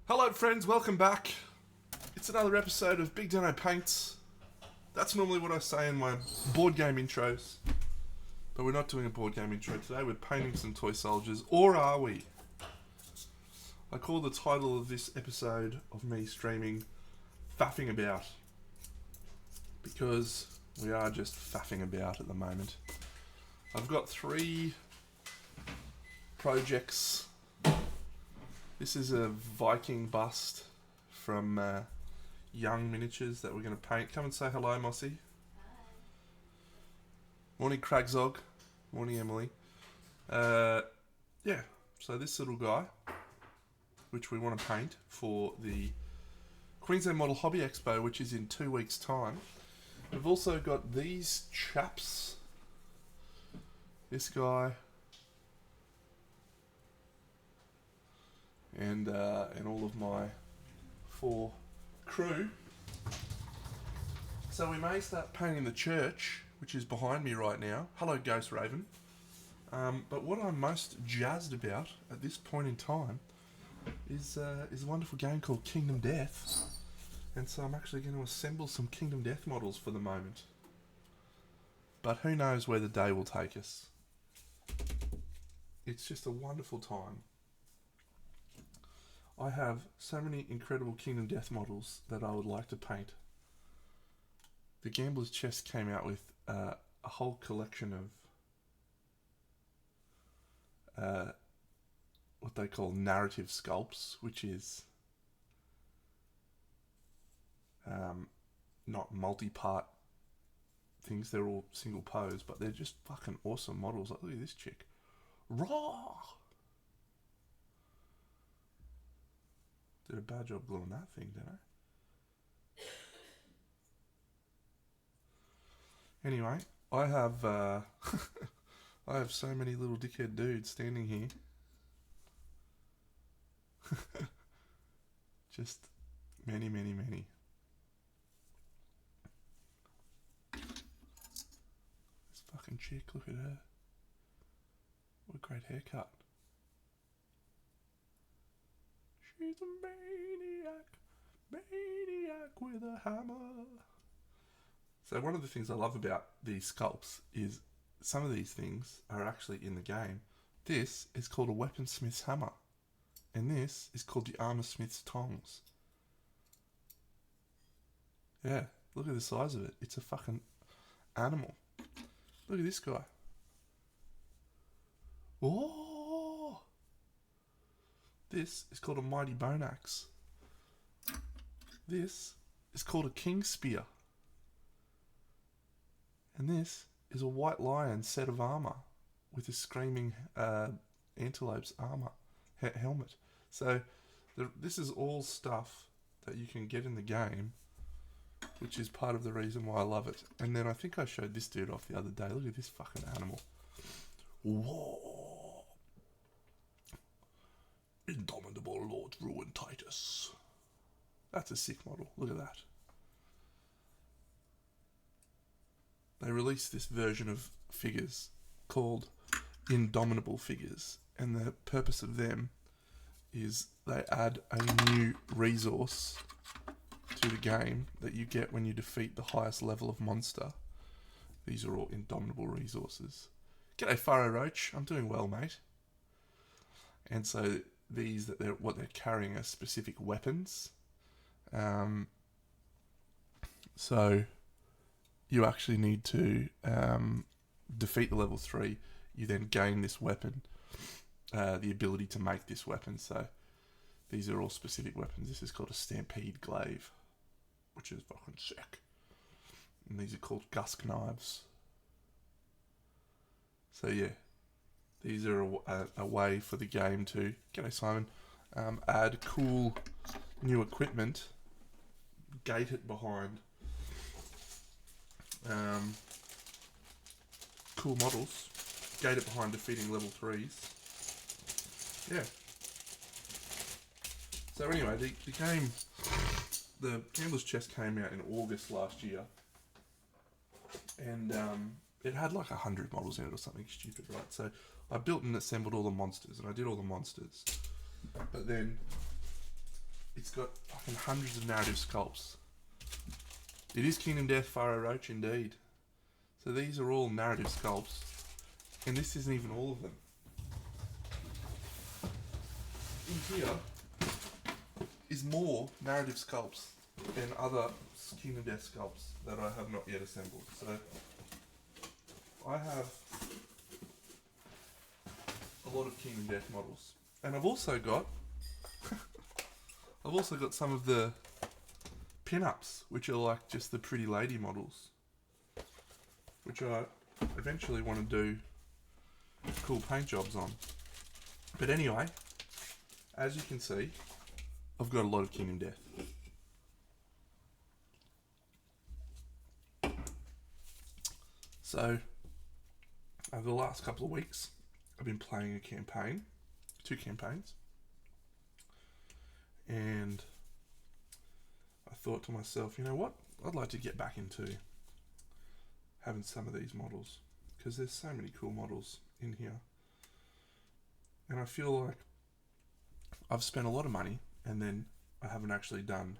Hello friends, welcome back. It's another episode of Big Dano Paints. That's normally what I say in my board game intros. But we're not doing a board game intro today, we're painting some toy soldiers. Or are we? I call the title of this episode of me streaming Faffing About. Because we are just faffing about at the moment. I've got 3 projects. This is a Viking bust from Young Miniatures that we're going to paint. Come and say hello, Mossy. Hi. Morning, Cragzog. Morning, Emily. Yeah, so this little guy, which we want to paint for the Queensland Model Hobby Expo, which is in 2 weeks' time. We've also got these chaps. This guy. And all of my 4 crew. So we may start painting the church, which is behind me right now. Hello, Ghost Raven. But what I'm most jazzed about at this point in time is a wonderful game called Kingdom Death. And so I'm actually going to assemble some Kingdom Death models for the moment. But who knows where the day will take us. It's just a wonderful time. I have so many incredible Kingdom Death models that I would like to paint. The Gambler's Chest came out with a whole collection of what they call narrative sculpts, which is not multi-part things. They're all single pose, but they're just fucking awesome models. Like, look at this chick. Raw! Did a bad job gluing that thing, didn't I? Anyway, I have I have so many little dickhead dudes standing here. Just many. This fucking chick, look at her. What a great haircut. She's a maniac with a hammer. So one of the things I love about these sculpts is some of these things are actually in the game. This is called a weaponsmith's hammer. And this is called the armorsmith's tongs. Yeah, look at the size of it. It's a fucking animal. Look at this guy. Oh! This is called a mighty bone axe. This is called a king's spear. And this is a white lion set of armor with a screaming antelope's armor helmet. So this is all stuff that you can get in the game, which is part of the reason why I love it. And then I think I showed this dude off the other day. Look at this fucking animal. Whoa! Indomitable Lord Ruin Titus. That's a sick model. Look at that. They released this version of figures called Indomitable figures, and the purpose of them is they add a new resource to the game that you get when you defeat the highest level of monster. These are all Indomitable resources. G'day Faro Roach, I'm doing well, mate. And so these what they're carrying are specific weapons. So you actually need to defeat the level 3. You then gain this weapon, the ability to make this weapon. So these are all specific weapons. This is called a Stampede Glaive, which is fucking sick. And these are called Gusk Knives. So yeah, these are a way for the game to, g'day Simon, add cool new equipment, gate it behind cool models, gate it behind defeating level 3s. Yeah. So anyway, the game, the Gambler's Chest came out in August last year, and it had like 100 models in it or something stupid, right? So I built and assembled all the monsters, and I did all the monsters. But then it's got fucking hundreds of narrative sculpts. It is Kingdom Death Pharaoh Roach indeed. So these are all narrative sculpts. And this isn't even all of them. In here is more narrative sculpts than other Kingdom Death sculpts that I have not yet assembled. So I have a lot of Kingdom Death models. And I've also got some of the pin-ups, which are like just the pretty lady models, which I eventually want to do cool paint jobs on. But anyway, as you can see, I've got a lot of Kingdom Death. So, over the last couple of weeks, I've been playing a campaign, 2 campaigns, and I thought to myself, you know what, I'd like to get back into having some of these models, because there's so many cool models in here, and I feel like I've spent a lot of money and then I haven't actually done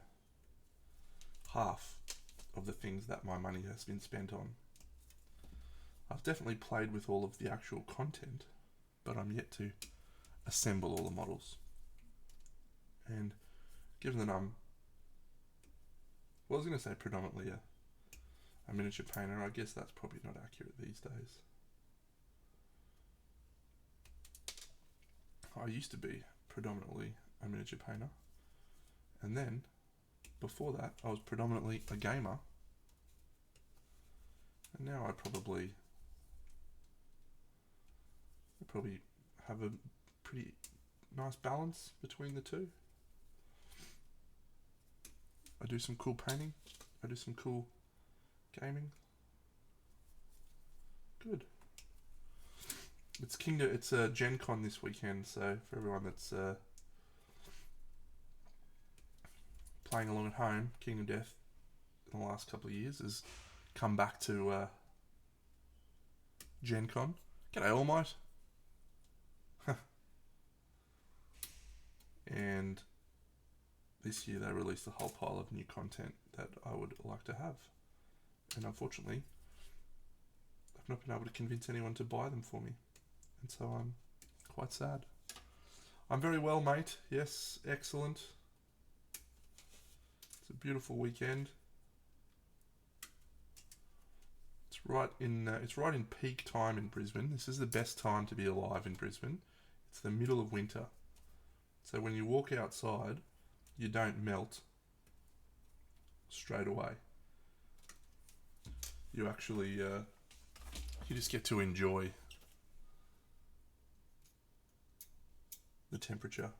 half of the things that my money has been spent on. I've definitely played with all of the actual content, but I'm yet to assemble all the models. And given that I was going to say predominantly a miniature painter, I guess that's probably not accurate these days. I used to be predominantly a miniature painter, and then before that I was predominantly a gamer, and now I probably have a pretty nice balance between the two. I do some cool painting, I do some cool gaming. Good. It's a Gen Con this weekend, so for everyone that's playing along at home, Kingdom Death in the last couple of years has come back to Gen Con. G'day All Might. And this year they released a whole pile of new content that I would like to have, and unfortunately I've not been able to convince anyone to buy them for me, and so I'm quite sad. I'm very well, mate. Yes, excellent. It's a beautiful weekend. It's right in peak time in Brisbane. This is the best time to be alive in Brisbane. It's the middle of winter, so when you walk outside, you don't melt straight away. You actually, you just get to enjoy the temperature.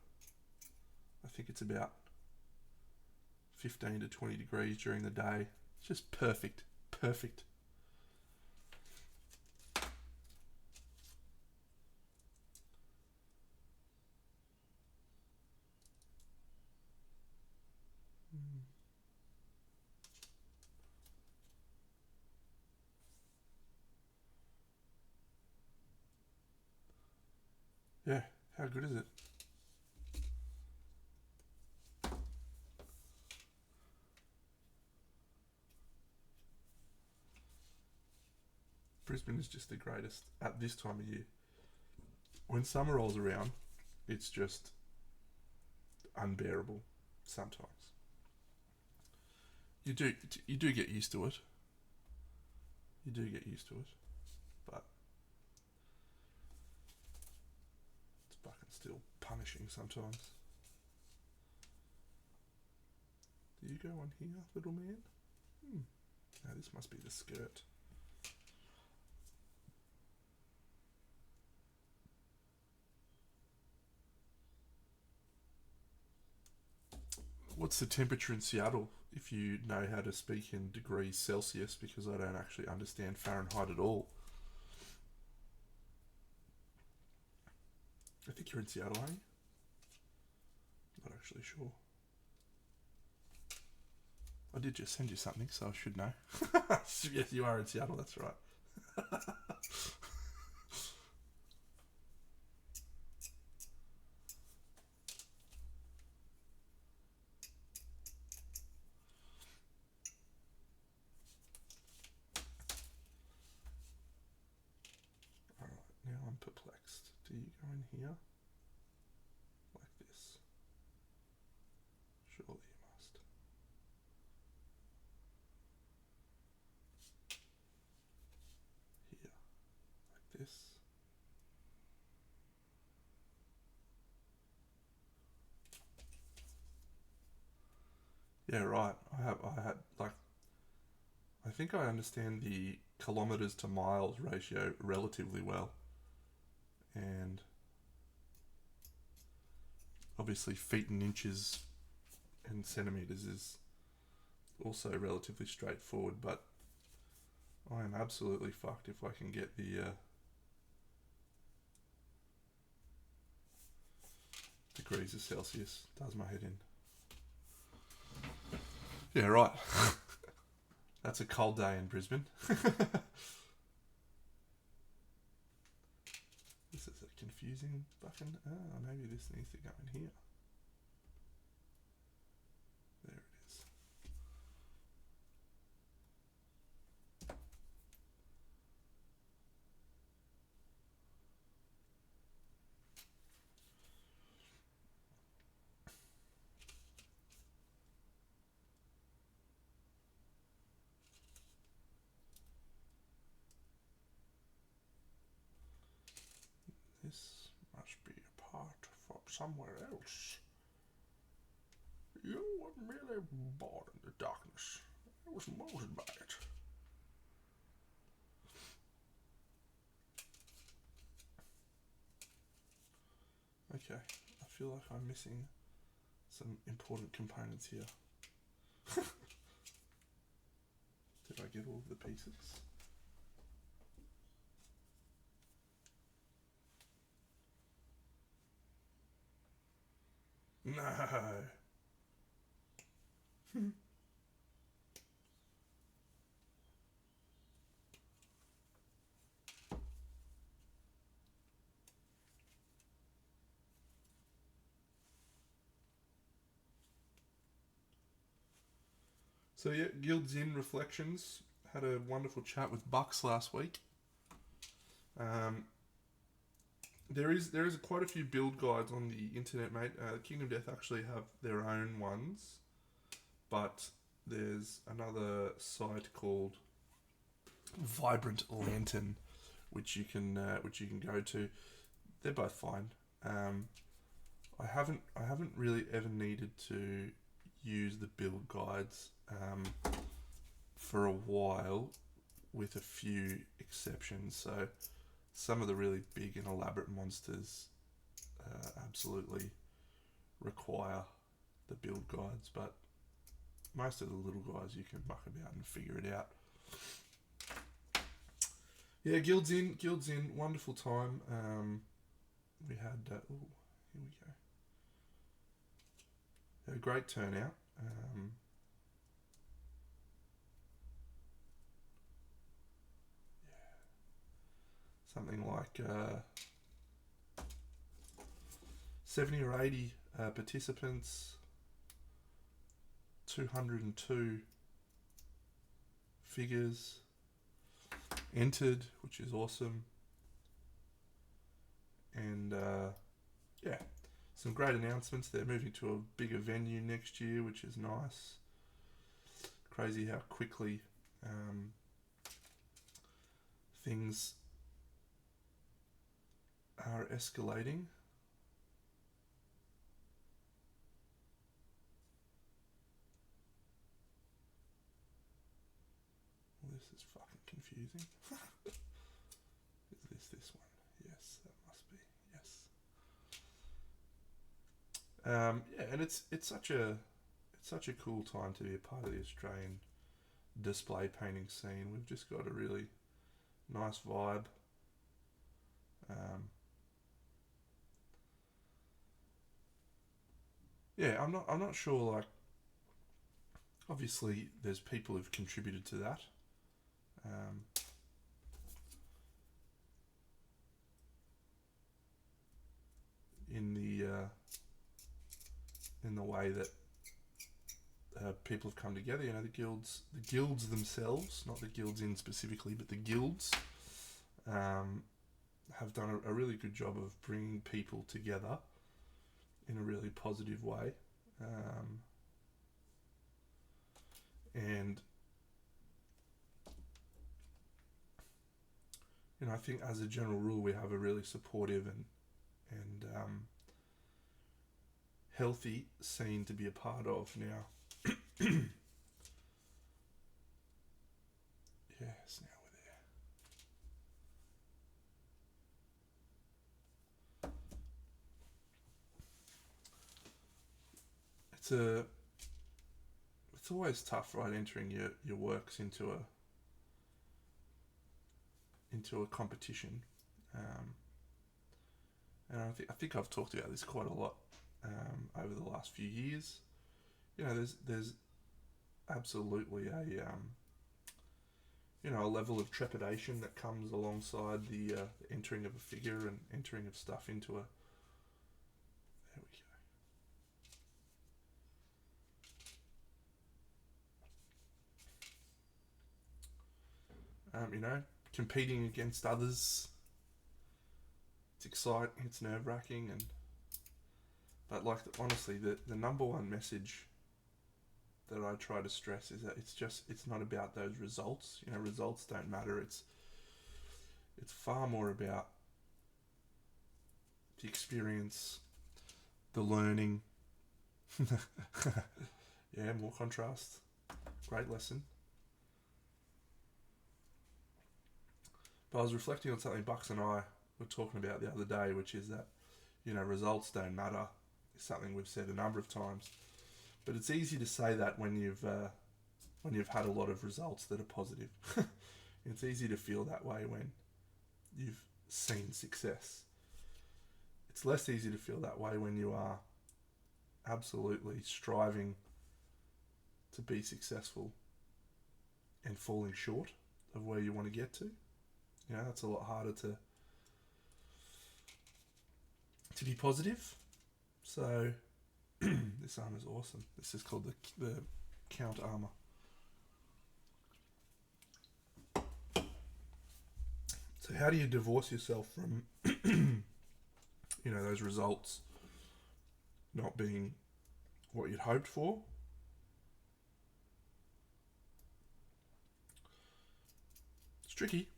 I think it's about 15 to 20 degrees during the day. It's just perfect. Perfect. Yeah, how good is it? Brisbane is just the greatest at this time of year. When summer rolls around, it's just unbearable sometimes. You do get used to it. You do get used to it, but it's fucking still punishing sometimes. Do you go on here, little man? No, this must be the skirt. What's the temperature in Seattle, if you know how to speak in degrees Celsius, because I don't actually understand Fahrenheit at all. I think you're in Seattle, aren't you? Not actually sure. I did just send you something, so I should know. Yes, you are in Seattle, that's right. do you go in here? Like this. Surely you must. Here. Like this. Yeah, right. I think I understand the kilometres to miles ratio relatively well. And obviously feet and inches and centimetres is also relatively straightforward, but I am absolutely fucked if I can get the degrees of Celsius. Does my head in. Yeah, right. That's a cold day in Brisbane. This is a confusing fucking... Oh, maybe this needs to go in here. There it is. This must be a part from somewhere else. You were merely born in the darkness. I was molded by it. Okay, I feel like I'm missing some important components here. Did I get all of the pieces? No. So yeah, Guilds Inn Reflections. Had a wonderful chat with Bucks last week. There is quite a few build guides on the internet, mate. Kingdom Death actually have their own ones, but there's another site called Vibrant Lantern, which you can go to. They're both fine. I haven't really ever needed to use the build guides for a while, with a few exceptions. So some of the really big and elaborate monsters absolutely require the build guides, but most of the little guys you can muck about and figure it out. Yeah, Guilds Inn, wonderful time. We had, here we go. Had a great turnout. Something like 70 or 80 participants, 202 figures entered, which is awesome. And yeah, some great announcements. They're moving to a bigger venue next year, which is nice. Crazy how quickly things are escalating. Well, this is fucking confusing. Is this one? Yes, that must be. Yes. Yeah, and it's such a cool time to be a part of the Australian display painting scene. We've just got a really nice vibe. Yeah, I'm not sure. Like, obviously, there's people who've contributed to that. In the way that people have come together, you know, the guilds themselves, not the Guilds Inn specifically, but the guilds. have done a really good job of bringing people together in a really positive way. And I think as a general rule, we have a really supportive and healthy scene to be a part of now. Yes, now we're there. It's always tough, right? Entering your works into a competition, and I think I've talked about this quite a lot over the last few years. There's absolutely a level of trepidation that comes alongside the entering of a figure and entering of stuff into a. There we go. Competing against others. It's exciting. It's nerve wracking, but honestly, the number one message that I try to stress is that it's not about those results. Results don't matter. It's far more about the experience, the learning. Yeah, more contrast. Great lesson. But I was reflecting on something Bucks and I were talking about the other day, which is that results don't matter. It's something we've said a number of times, but it's easy to say that when you've had a lot of results that are positive. It's easy to feel that way when you've seen success. It's less easy to feel that way when you are absolutely striving to be successful and falling short of where you want to get to. That's a lot harder to be positive. So this armor is awesome. This is called the Count armor. So how do you divorce yourself from those results not being what you'd hoped for? It's tricky.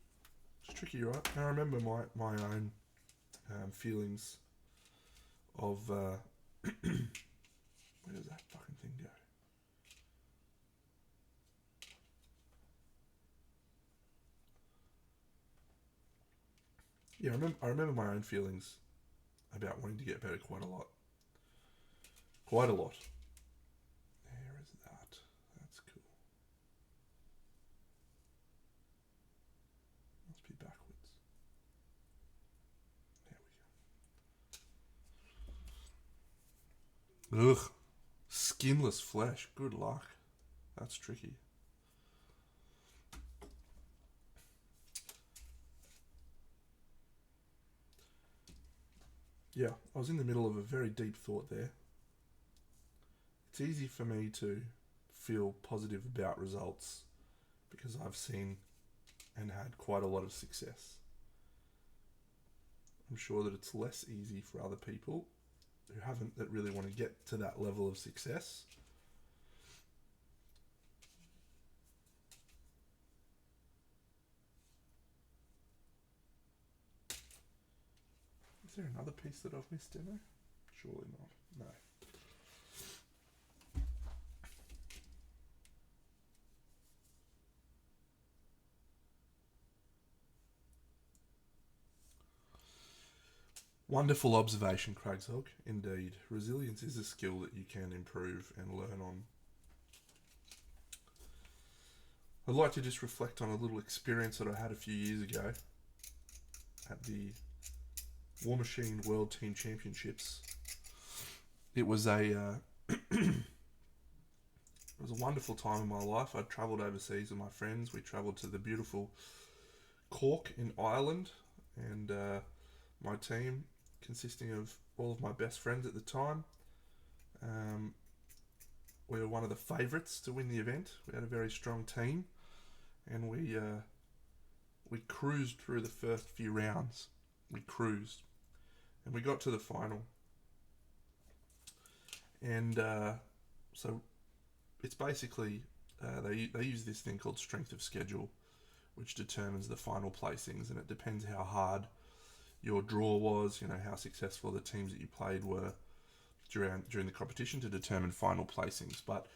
It's tricky, right? I remember my own feelings of where does that fucking thing go? Yeah, I remember my own feelings about wanting to get better quite a lot. Quite a lot. There is that. That's cool. Must be backwards. There we go. Ugh. Skinless flesh. Good luck. That's tricky. Yeah, I was in the middle of a very deep thought there. It's easy for me to feel positive about results because I've seen and had quite a lot of success. I'm sure that it's less easy for other people who haven't, that really want to get to that level of success. Is there another piece that I've missed in there? Surely not. No. Wonderful observation, Craigsog. Indeed. Resilience is a skill that you can improve and learn on. I'd like to just reflect on a little experience that I had a few years ago at the War Machine World Team Championships. It was a wonderful time in my life. I'd travelled overseas with my friends. We travelled to the beautiful Cork in Ireland, and my team, consisting of all of my best friends at the time, we were one of the favourites to win the event. We had a very strong team, and we cruised through the first few rounds we cruised, and we got to the final. And so it's basically they use this thing called strength of schedule, which determines the final placings, and it depends how hard your draw was, how successful the teams that you played were during the competition to determine final placings. But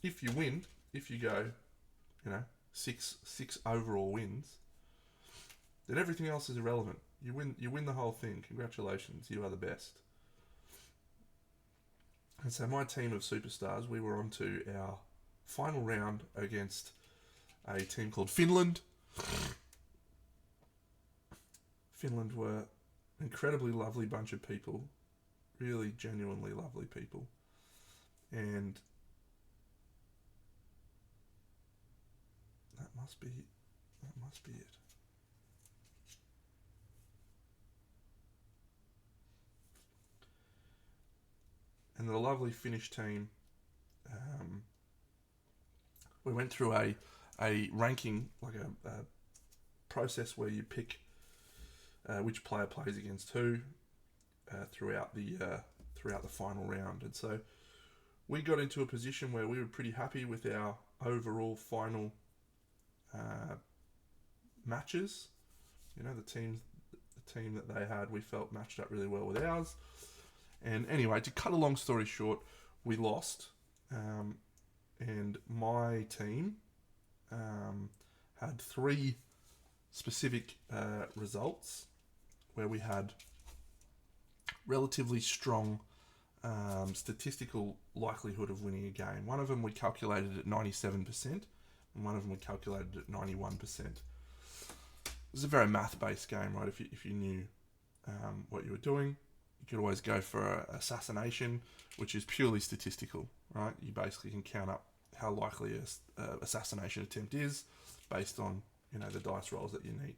if you win, if you go, six overall wins, then everything else is irrelevant. You win the whole thing. Congratulations, you are the best. And so my team of superstars, we were on to our final round against a team called Finland. Finland were an incredibly lovely bunch of people, really genuinely lovely people. And that must be it. And the lovely Finnish team, we went through a ranking, like a process where you pick which player plays against who throughout the final round. And so we got into a position where we were pretty happy with our overall final matches. The team that they had, we felt matched up really well with ours. And anyway, to cut a long story short, we lost. And my team had 3 specific results where we had relatively strong statistical likelihood of winning a game. One of them we calculated at 97%, and one of them we calculated at 91%. It was a very math-based game, right? If you knew what you were doing, you could always go for assassination, which is purely statistical, right? You basically can count up how likely a assassination attempt is based on the dice rolls that you need.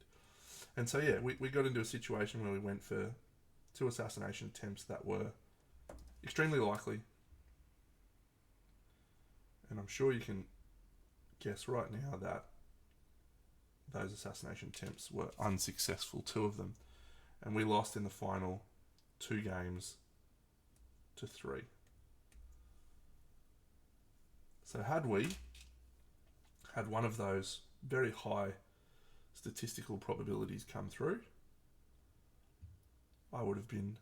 And so we got into a situation where we went for 2 assassination attempts that were extremely likely, and I'm sure you can guess right now that those assassination attempts were unsuccessful, 2 of them, and we lost in the final 2 games to 3. So had we had one of those very high statistical probabilities come through, I would have been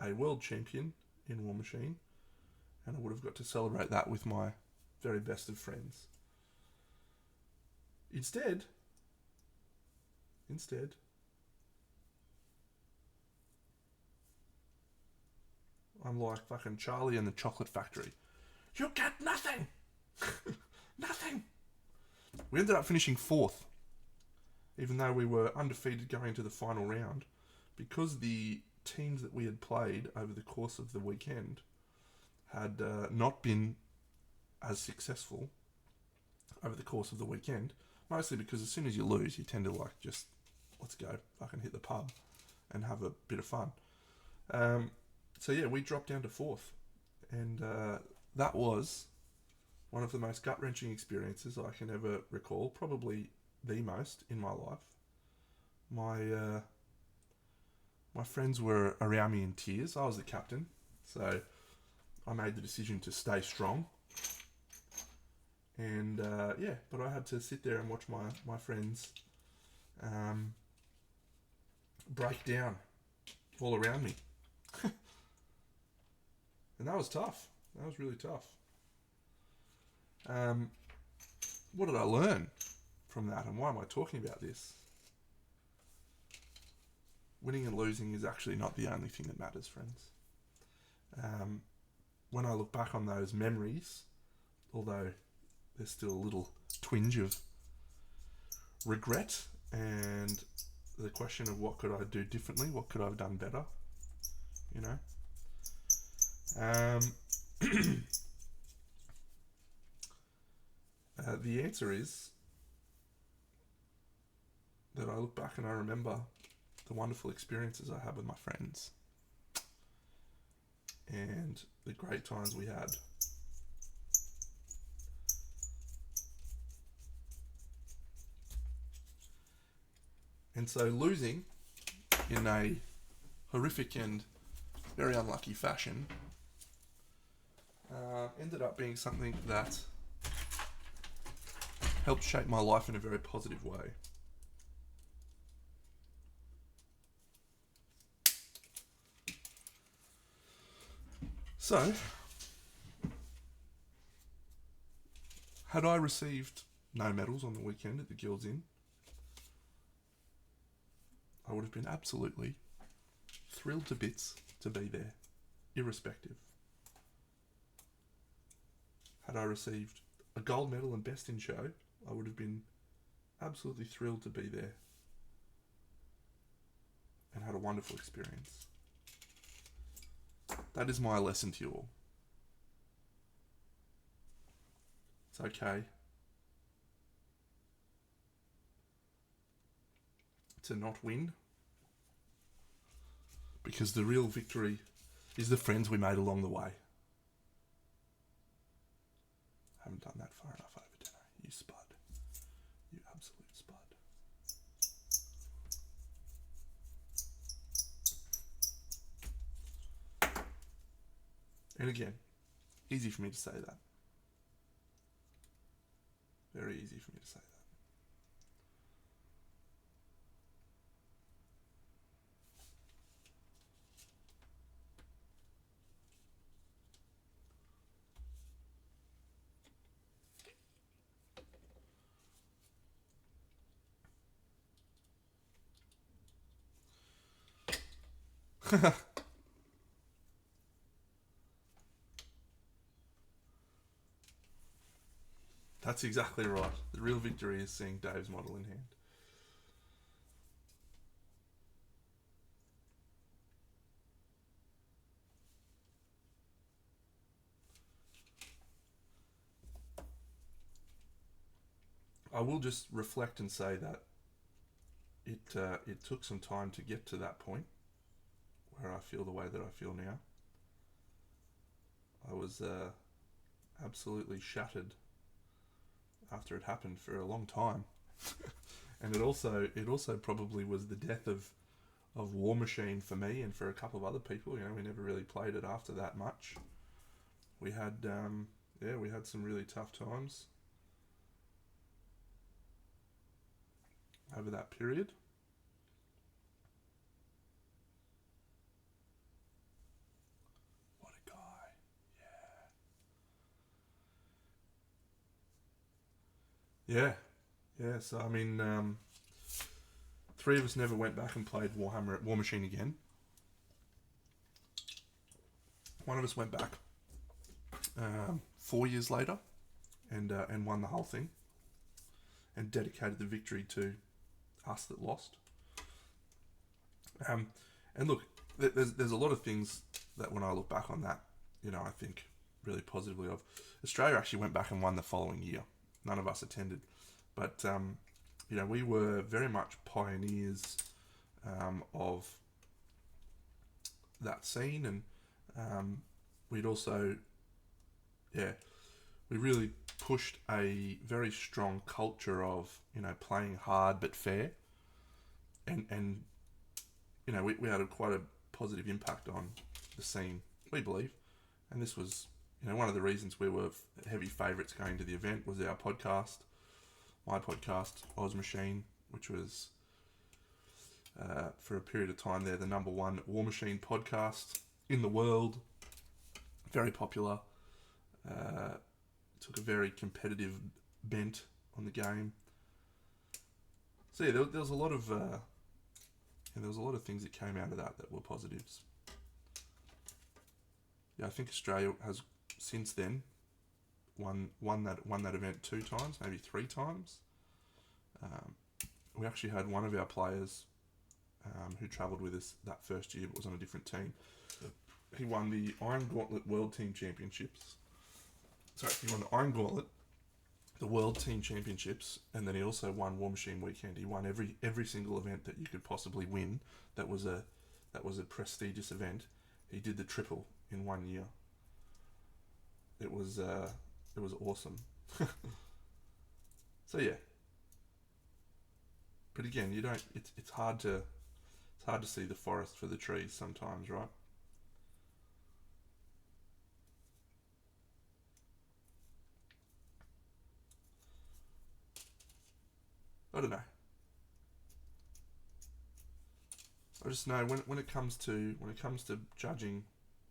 a world champion in War Machine, and I would have got to celebrate that with my very best of friends. Instead, I'm like fucking Charlie and the Chocolate Factory. You get nothing! Nothing! We ended up finishing 4th, even though we were undefeated going into the final round, because the teams that we had played over the course of the weekend had not been as successful over the course of the weekend, mostly because as soon as you lose, you tend to just, let's go, fucking hit the pub and have a bit of fun. So we dropped down to 4th, and that was one of the most gut-wrenching experiences I can ever recall, probably the most in my life. My friends were around me in tears. I was the captain, so I made the decision to stay strong. And but I had to sit there and watch my friends break down all around me. And that was tough. That was really tough. What did I learn from that, and why am I talking about this? Winning and losing is actually not the only thing that matters, friends. When I look back on those memories, although there's still a little twinge of regret and the question of what could I do differently, what could I have done better, the answer is that I look back and I remember the wonderful experiences I had with my friends and the great times we had. And so losing in a horrific and very unlucky fashion, ended up being something that helped shape my life in a very positive way. So, had I received no medals on the weekend at the Guilds Inn, I would have been absolutely thrilled to bits to be there, irrespective. Had I received a gold medal and best in show, I would have been absolutely thrilled to be there and had a wonderful experience. That is my lesson to you all. It's okay to not win, because the real victory is the friends we made along the way. I haven't done that far enough over dinner. You spud. You absolute spud. And again, easy for me to say that. Very easy for me to say that. That's exactly right. The real victory is seeing Dave's model in hand. I will just reflect and say that it took some time to get to that point where I feel the way that I feel now. I was absolutely shattered after it happened for a long time, and it also probably was the death of War Machine for me and for a couple of other people. You know, we never really played it after that much. We had we had some really tough times over that period. What a guy. Yeah. So I mean, three of us never went back and played Warhammer at War Machine again. One of us went back 4 years later and won the whole thing and dedicated the victory to us that lost. And look, there's a lot of things that when I look back on that, you know, I think really positively of. Australia actually went back and won the following year. None of us attended, but you know, we were very much pioneers of that scene, and we'd also, we really pushed a very strong culture of, you know, playing hard but fair, and you know, we had quite a positive impact on the scene, we believe, and this was, you know, one of the reasons we were heavy favourites going to the event was our podcast, my podcast, Oz Machine, which was for a period of time there the number one War Machine podcast in the world, very popular, took a very competitive bent on the game. So yeah, there was a lot of things that came out of that were positives. Yeah, I think Australia has since then won that event 2 times, maybe 3 times. We actually had one of our players who travelled with us that first year, but was on a different team. He won the Iron Gauntlet World Team Championships. Sorry, he won the Iron Gauntlet, the World Team Championships, and then he also won War Machine Weekend. He won every single event that you could possibly win. That was a prestigious event. He did the triple in 1 year. It was awesome. So yeah. But again, you don't. It's hard to It's hard to see the forest for the trees sometimes, right? I don't know. I just know when it comes to judging,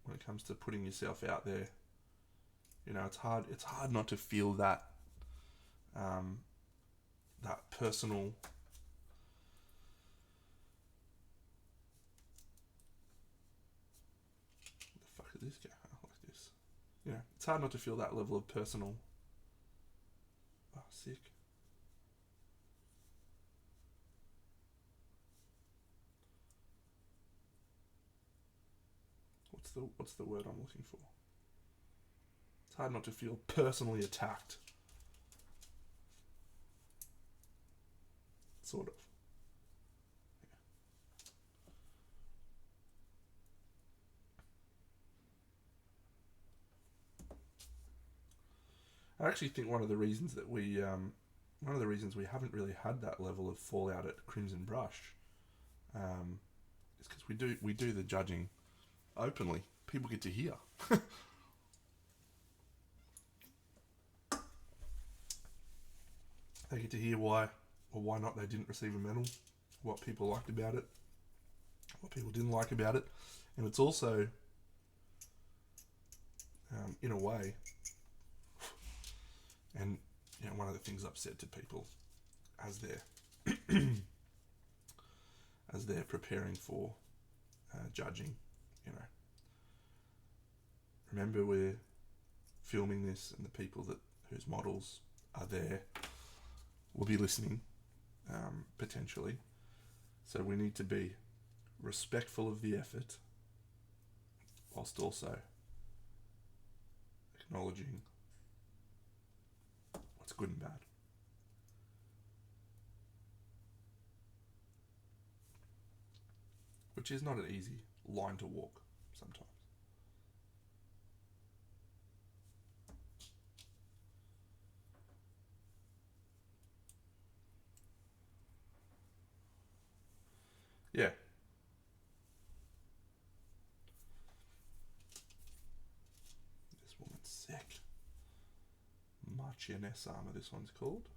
when it comes to putting yourself out there, it's hard not to feel that that personal. What the fuck did this go? Oh, like this. It's hard not to feel that level of personal. Oh, sick. What's the word I'm looking for? It's hard not to feel personally attacked. Sort of. I actually think one of the reasons we haven't really had that level of fallout at Crimson Brush is because we do the judging openly. People get to hear. They get to hear why or why not they didn't receive a medal, what people liked about it, what people didn't like about it, and it's also, in a way, and one of the things I've said to people as they're preparing for judging, you know, remember we're filming this, and the people whose models are there will be listening, potentially. So we need to be respectful of the effort, whilst also acknowledging what's good and bad. Which is not an easy line to walk sometimes. Yeah. This woman's sick. Marchioness armor, this one's called.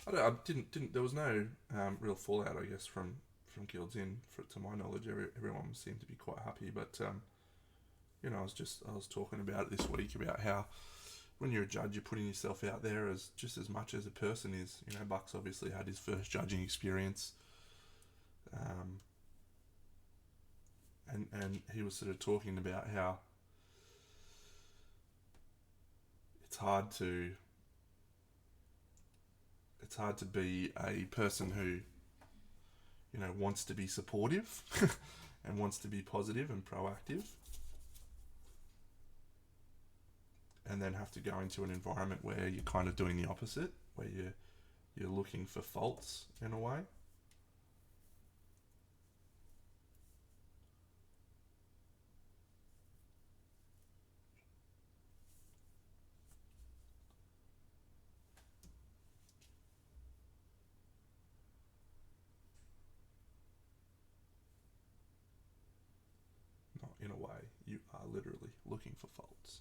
I didn't. There was no real fallout, I guess, from Guilds Inn. To my knowledge, everyone seemed to be quite happy. But I was talking about it this week about how when you're a judge, you're putting yourself out there as just as much as a person is. Bucks obviously had his first judging experience, and he was sort of talking about how it's hard to be a person who wants to be supportive and wants to be positive and proactive, and then have to go into an environment where you're kind of doing the opposite, where you're looking for faults in a way. Not in a way, you are literally looking for faults.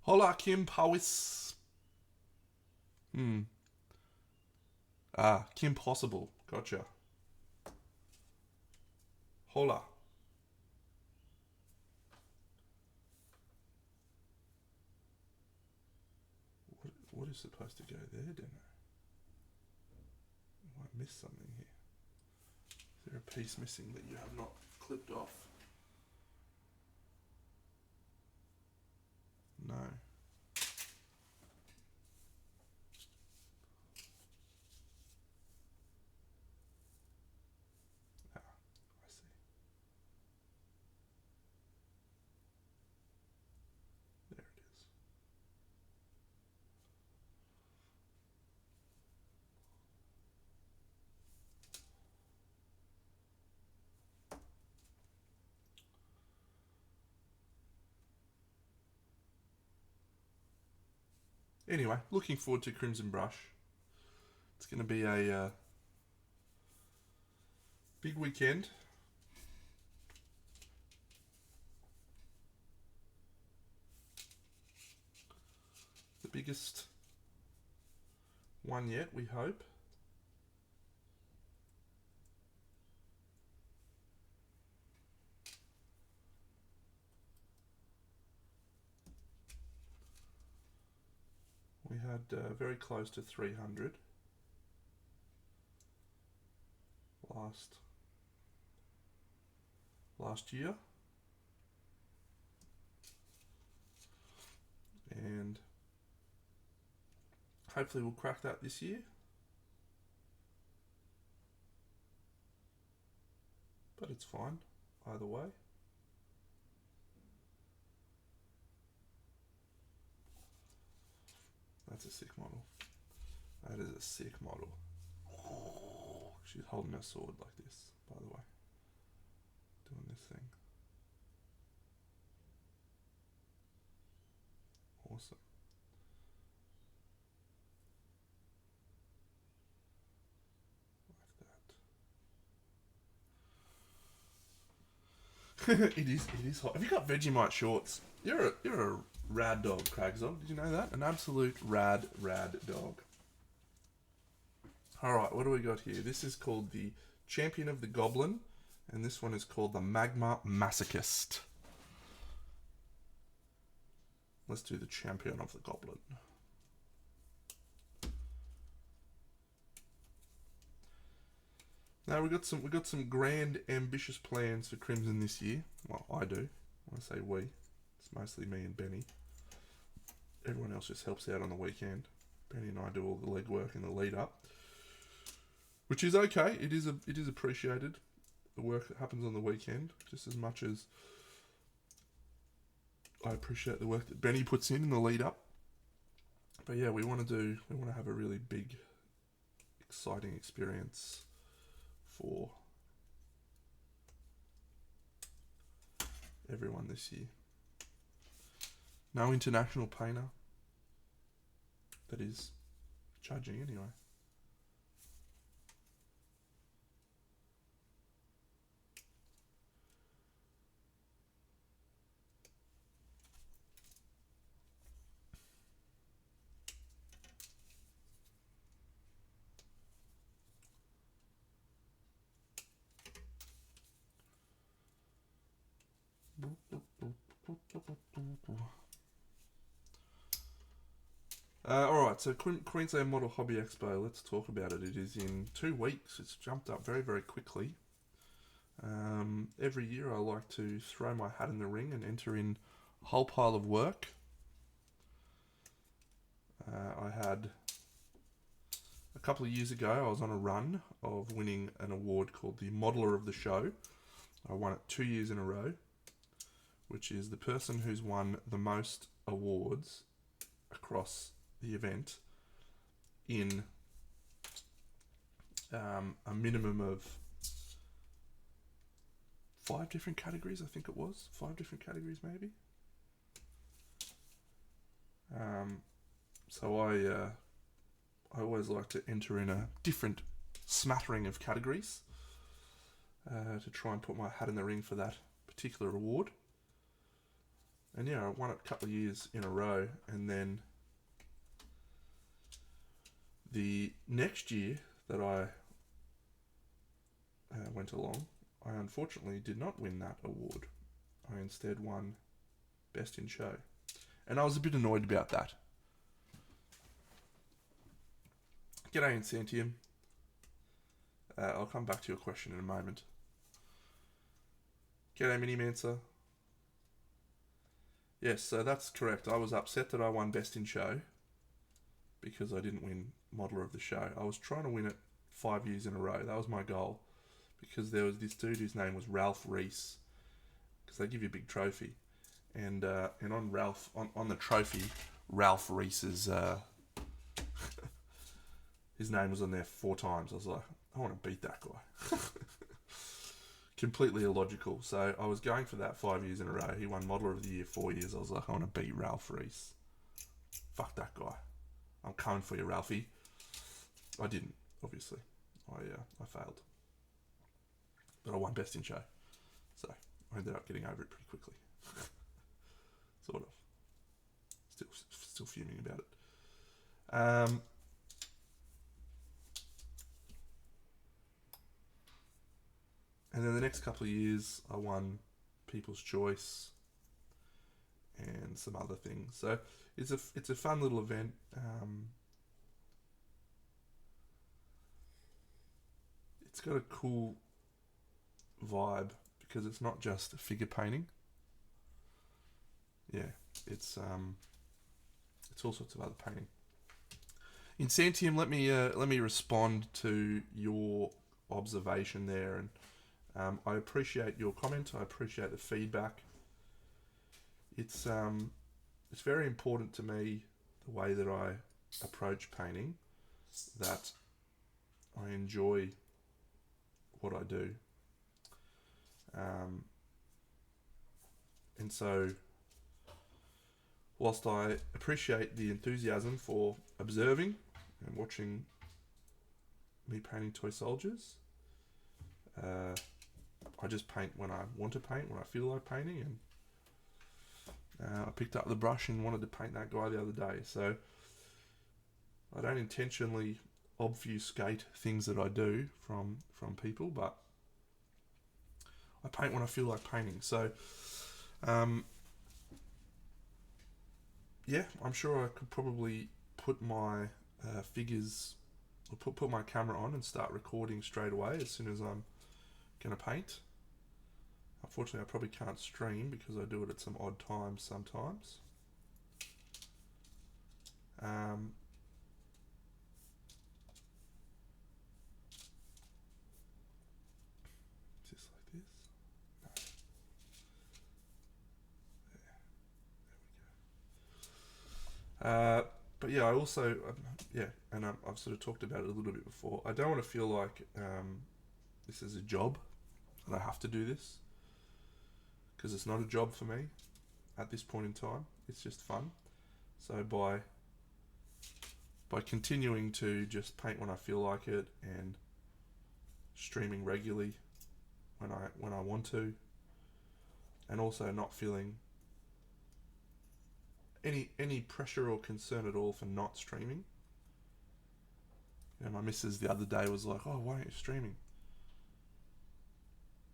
Hola, Kim Powis. Kim Possible. Gotcha. Hola. What is supposed to go there, Deno? I might miss something here. Is there a piece missing that you have not clipped off? No. I see. There it is. Anyway, looking forward to Crimson Brush. It's going to be a big weekend. The biggest one yet, we hope. We had very close to 300 last year, and hopefully we'll crack that this year. But it's fine either way. That's a sick model. That is a sick model. She's holding her sword like this, by the way. Doing this thing. Awesome. Like that. It is hot. Have you got Vegemite shorts? You're a rad dog, Cragzog. Did you know that? An absolute rad dog. Alright, what do we got here? This is called the Champion of the Goblin, and this one is called the Magma Masochist. Let's do the Champion of the Goblin. Now we got some grand, ambitious plans for Crimson this year. Well, I do. When I say we, it's mostly me and Benny. Everyone else just helps out on the weekend. Benny and I do all the legwork in the lead up, which is okay. It is appreciated, the work that happens on the weekend, just as much as I appreciate the work that Benny puts in the lead up. But yeah, we want to have a really big, exciting experience for everyone this year. No international painter. That is judging anyway. Alright, so Queensland Model Hobby Expo, let's talk about it. It is in 2 weeks. It's jumped up very, very quickly. Every year I like to throw my hat in the ring and enter in a whole pile of work. I had, a couple of years ago, I was on a run of winning an award called the Modeler of the Show. I won it 2 years in a row, which is the person who's won the most awards across the event in a minimum of 5 different categories, I think it was. 5 different categories, maybe. So I always like to enter in a different smattering of categories to try and put my hat in the ring for that particular award. And yeah, I won it a couple of years in a row, and then the next year that I went along, I unfortunately did not win that award. I instead won Best in Show. And I was a bit annoyed about that. G'day, Insantium. I'll come back to your question in a moment. G'day, Minimancer. Yes, so that's correct. I was upset that I won Best in Show because I didn't win Modeler of the Show. I was trying to win it 5 years in a row. That was my goal, because there was this dude whose name was Ralph Reese, because they give you a big trophy, and on the trophy, Ralph Reese's his name was on there 4 times. I was like, I want to beat that guy. Completely illogical. So I was going for that 5 years in a row. He won Modeler of the Year 4 years. I was like, I want to beat Ralph Reese. Fuck that guy. I'm coming for you, Ralphie. I didn't, obviously. I failed. But I won Best in Show. So I ended up getting over it pretty quickly. Sort of. Still fuming about it. And then the next couple of years, I won People's Choice and some other things. So it's a fun little event. It's got a cool vibe because it's not just figure painting. Yeah, it's all sorts of other painting. Insantium, let me respond to your observation there, and I appreciate your comment. I appreciate the feedback. It's very important to me the way that I approach painting, that I enjoy what I do, and so whilst I appreciate the enthusiasm for observing and watching me painting toy soldiers, I just paint when I want to paint, when I feel like painting, and I picked up the brush and wanted to paint that guy the other day. So I don't intentionally obfuscate things that I do from people, but I paint when I feel like painting. So yeah, I'm sure I could probably put my figures, or put my camera on and start recording straight away as soon as I'm going to paint. Unfortunately, I probably can't stream because I do it at some odd times sometimes. Just like this. No. There we go. But yeah, I also, and I've sort of talked about it a little bit before. I don't want to feel like this is a job and I have to do this, because it's not a job for me at this point in time. It's just fun. So by continuing to just paint when I feel like it and streaming regularly when I want to, and also not feeling any pressure or concern at all for not streaming. You know, my missus the other day was like, "Oh, why aren't you streaming?"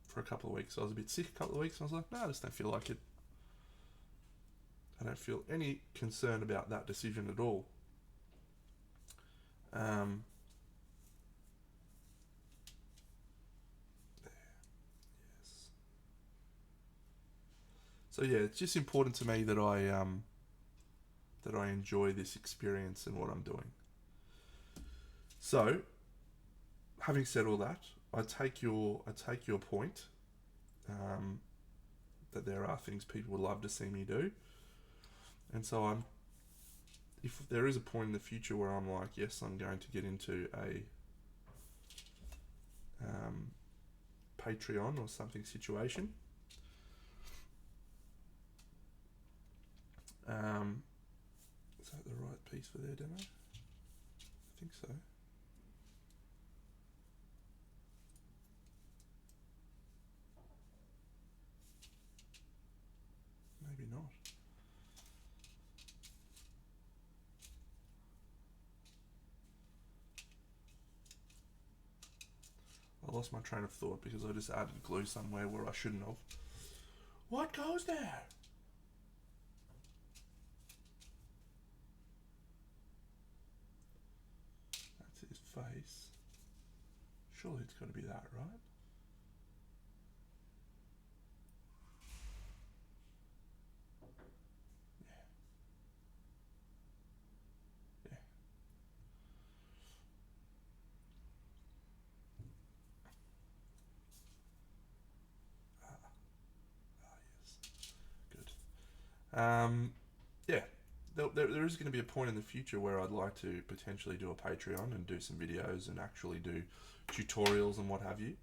For a couple of weeks, I was a bit sick a couple of weeks, and I was like, "No, I just don't feel like it." I don't feel any concern about that decision at all. Yes. So yeah, it's just important to me that I enjoy this experience and what I'm doing. So, having said all that, I take your point, that there are things people would love to see me do, and so if there is a point in the future where I'm like, yes, I'm going to get into a Patreon or something situation, is that the right piece for their demo? I think so. Maybe not. I lost my train of thought because I just added glue somewhere where I shouldn't have. What goes there? That's his face. Surely it's got to be that, right? Yeah. Yes. Good. Yeah. There is going to be a point in the future where I'd like to potentially do a Patreon and do some videos and actually do tutorials and what have you.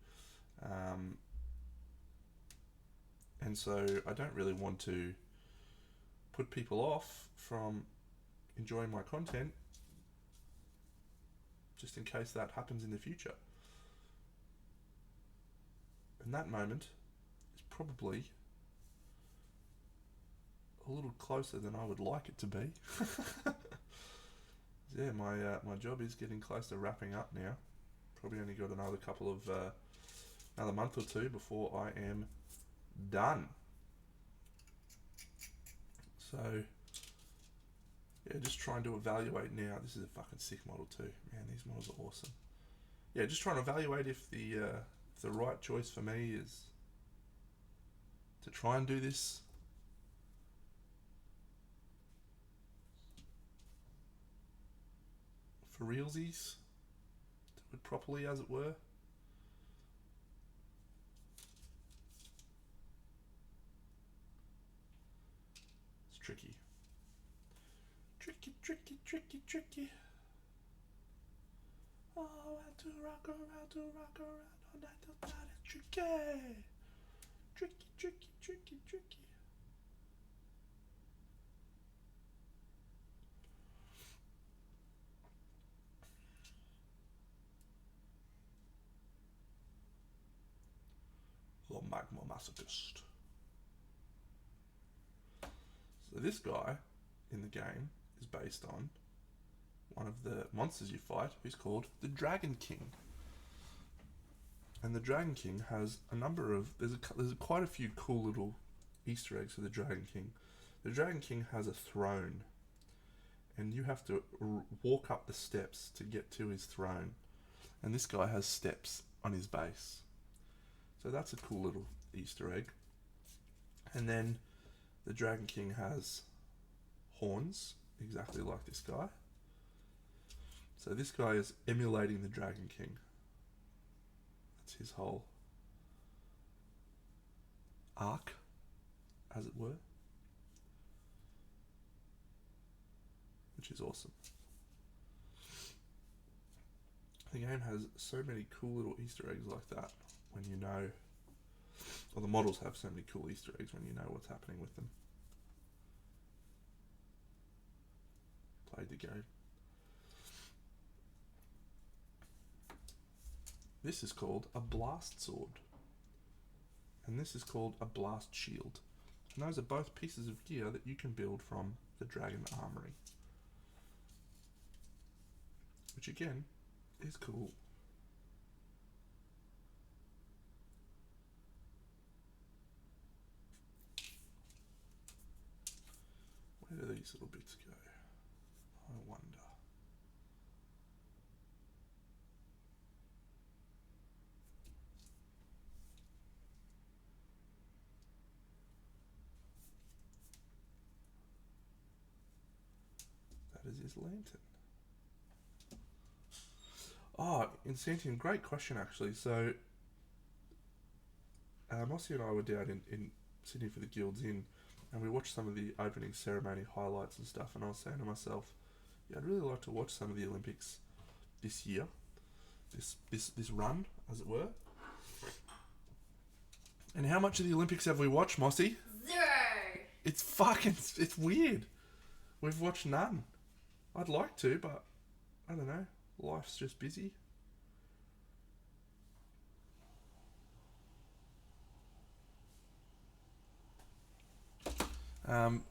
And so I don't really want to put people off from enjoying my content just in case that happens in the future. And that moment is probably a little closer than I would like it to be. Yeah, my job is getting close to wrapping up now. Probably only got another month or two before I am done. So yeah, just trying to evaluate now. This is a fucking sick model too. Man, these models are awesome. Yeah, just trying to evaluate if the right choice for me is to try and do this for realsies, do it properly, as it were. It's tricky. Tricky. Oh, how to rock around all night till night. It's tricky. The Magma Masochist. So this guy in the game is based on one of the monsters you fight, who's called the Dragon King. And the Dragon King has a number of... There's quite a few cool little Easter eggs for the Dragon King. The Dragon King has a throne, and you have to walk up the steps to get to his throne. And this guy has steps on his base. So that's a cool little Easter egg. And then the Dragon King has horns, exactly like this guy. So this guy is emulating the Dragon King. That's his whole arc, as it were. Which is awesome. The game has so many cool little Easter eggs like that when you know... Or the models have so many cool Easter eggs when you know what's happening with them. Played the game. This is called a blast sword. And this is called a blast shield. And those are both pieces of gear that you can build from the Dragon Armory. Which again, is cool. Where do these little bits go? I wonder. That is his lantern. Oh, Insantium, great question actually. So, Mossy and I were down in Sydney for the Guild's Inn, and we watched some of the opening ceremony highlights and stuff, and I was saying to myself, yeah, I'd really like to watch some of the Olympics this year. This run, as it were. And how much of the Olympics have we watched, Mossy? 0. It's weird. We've watched none. I'd like to, but I don't know. Life's just busy.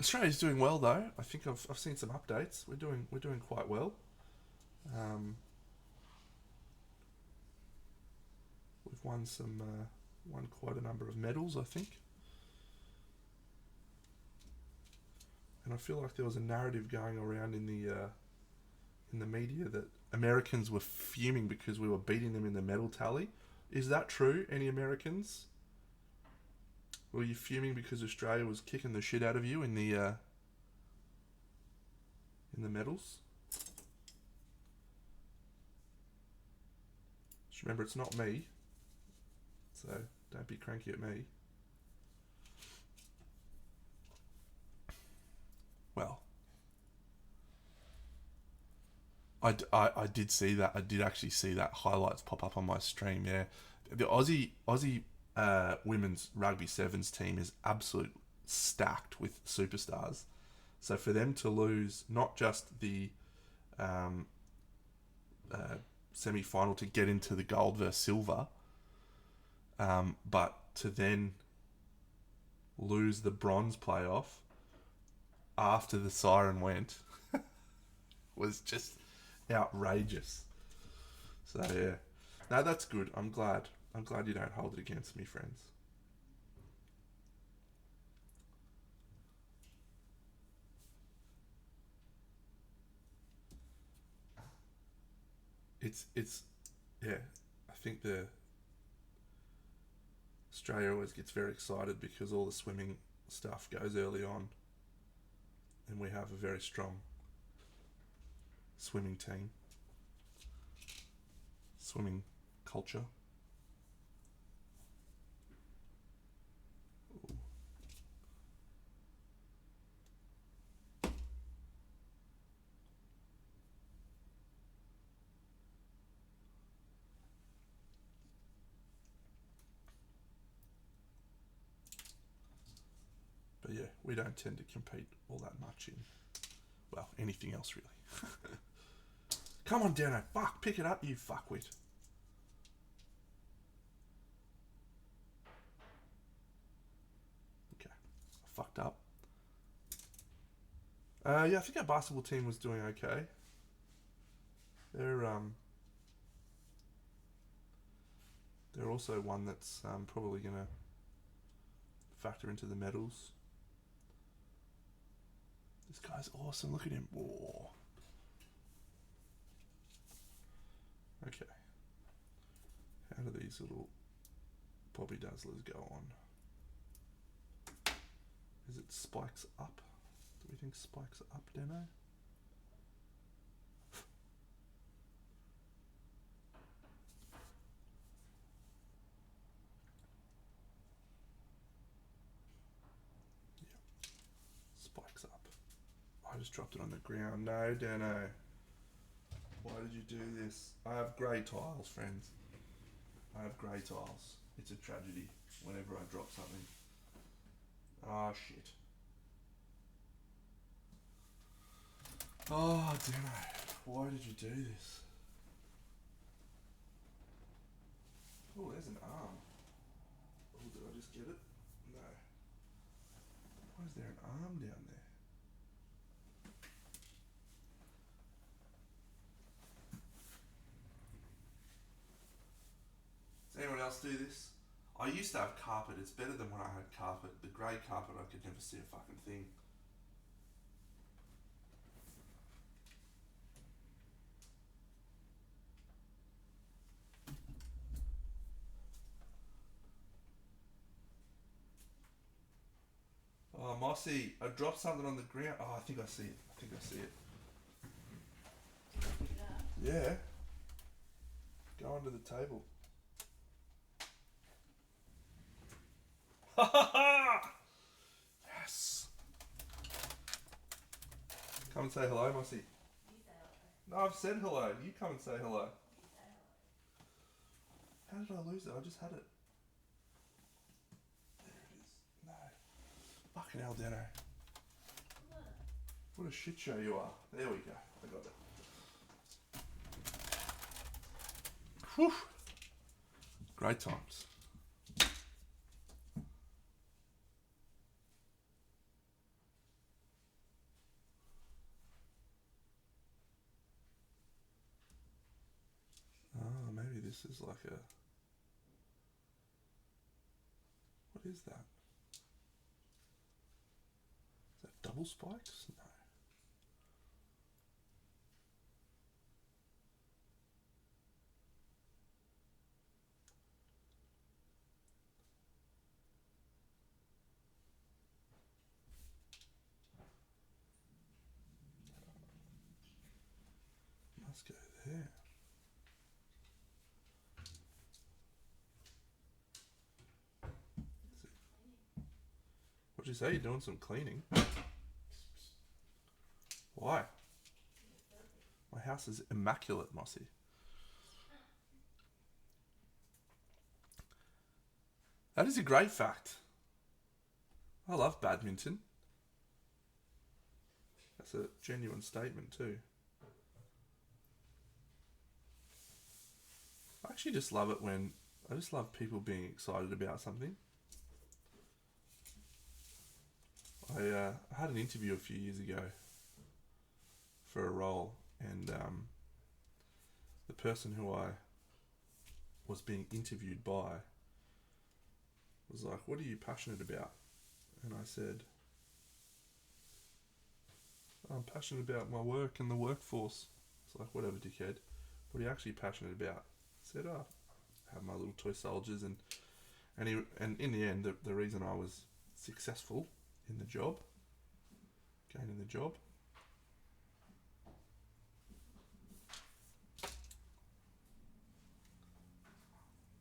Australia's doing well though. I think I've seen some updates. We're doing quite well. We've won quite a number of medals, I think. And I feel like there was a narrative going around in the media that Americans were fuming because we were beating them in the medal tally. Is that true? Any Americans? Were you fuming because Australia was kicking the shit out of you in the medals? Just remember, it's not me, so don't be cranky at me. Well, I did see that. I did actually see that highlights pop up on my stream. Yeah, the Aussie women's rugby sevens team is absolute stacked with superstars. So for them to lose not just the semi-final to get into the gold versus silver, but to then lose the bronze playoff after the siren went was just outrageous. So yeah, no, that's good. I'm glad you don't hold it against me, friends. It's yeah. I think the Australia always gets very excited because all the swimming stuff goes early on, and we have a very strong swimming team, swimming culture. Ooh. But yeah, we don't tend to compete all that much in, well, anything else really. Come on, Dano. Fuck, pick it up, you fuckwit. Okay, I fucked up. Yeah, I think our basketball team was doing okay. They're also one that's probably gonna factor into the medals. This guy's awesome. Look at him. Whoa. Okay. How do these little Bobby Dazzlers go on? Is it spikes up? Do we think spikes up, Dano? Yeah. Spikes up. I just dropped it on the ground. No, Dano. Why did you do this? I have grey tiles, friends. I have grey tiles. It's a tragedy whenever I drop something. Oh, shit. Oh, Dano. Why did you do this? Oh, there's an arm. Oh, did I just get it? No. Why is there an arm down there? Does anyone else do this? I used to have carpet. It's better than when I had carpet. The grey carpet, I could never see a fucking thing. Oh, Mossy, I dropped something on the ground. Oh, I think I see it. Yeah. Go under the table. Ha ha ha! Yes. Come and say hello, Mossy. No, I've said hello. You come and say hello. How did I lose it? I just had it. There it is. No. Fucking hell, Dano. What a shit show you are. There we go. I got it. Whew. Great times. Oh, maybe this is like a... What is that? Is that double spikes? No. Must go there. What'd you say? You're doing some cleaning? Why? My house is immaculate, Mossy. That is a great fact. I love badminton. That's a genuine statement too. actually just love it when I just love people being excited about something. I had an interview a few years ago for a role, and the person who I was being interviewed by was like, "What are you passionate about?" And I said, "I'm passionate about my work and the workforce." It's like, "Whatever, dickhead. What are you actually passionate about?" I said, "Oh, I have my little toy soldiers," and in the end, the reason I was successful in the job, gaining the job,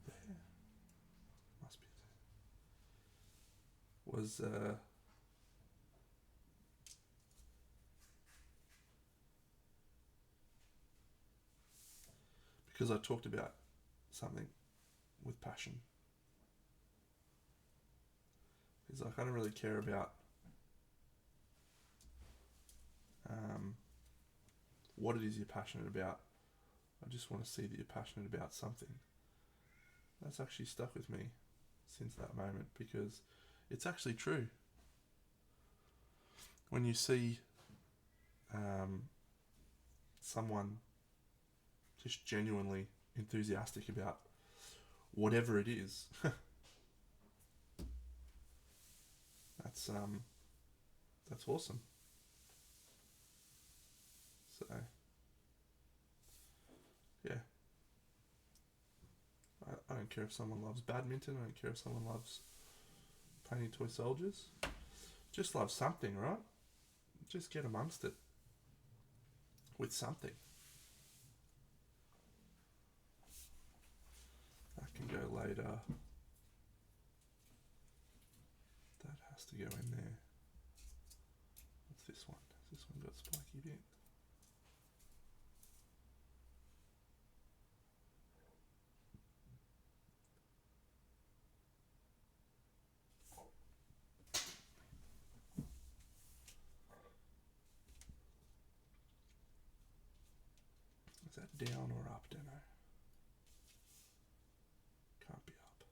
there must be, was because I talked about something with passion. It's like, I don't really care about what it is you're passionate about. I just want to see that you're passionate about something. That's actually stuck with me since that moment, because it's actually true. When you see someone just genuinely enthusiastic about whatever it is, that's awesome. So yeah, I don't care if someone loves badminton. I don't care if someone loves painting toy soldiers. Just love something, right? Just get amongst it with something. That can go later. That has to go in there. What's this one? Has this one got spiky bit? Is that down or up? Don't know. Can't be up.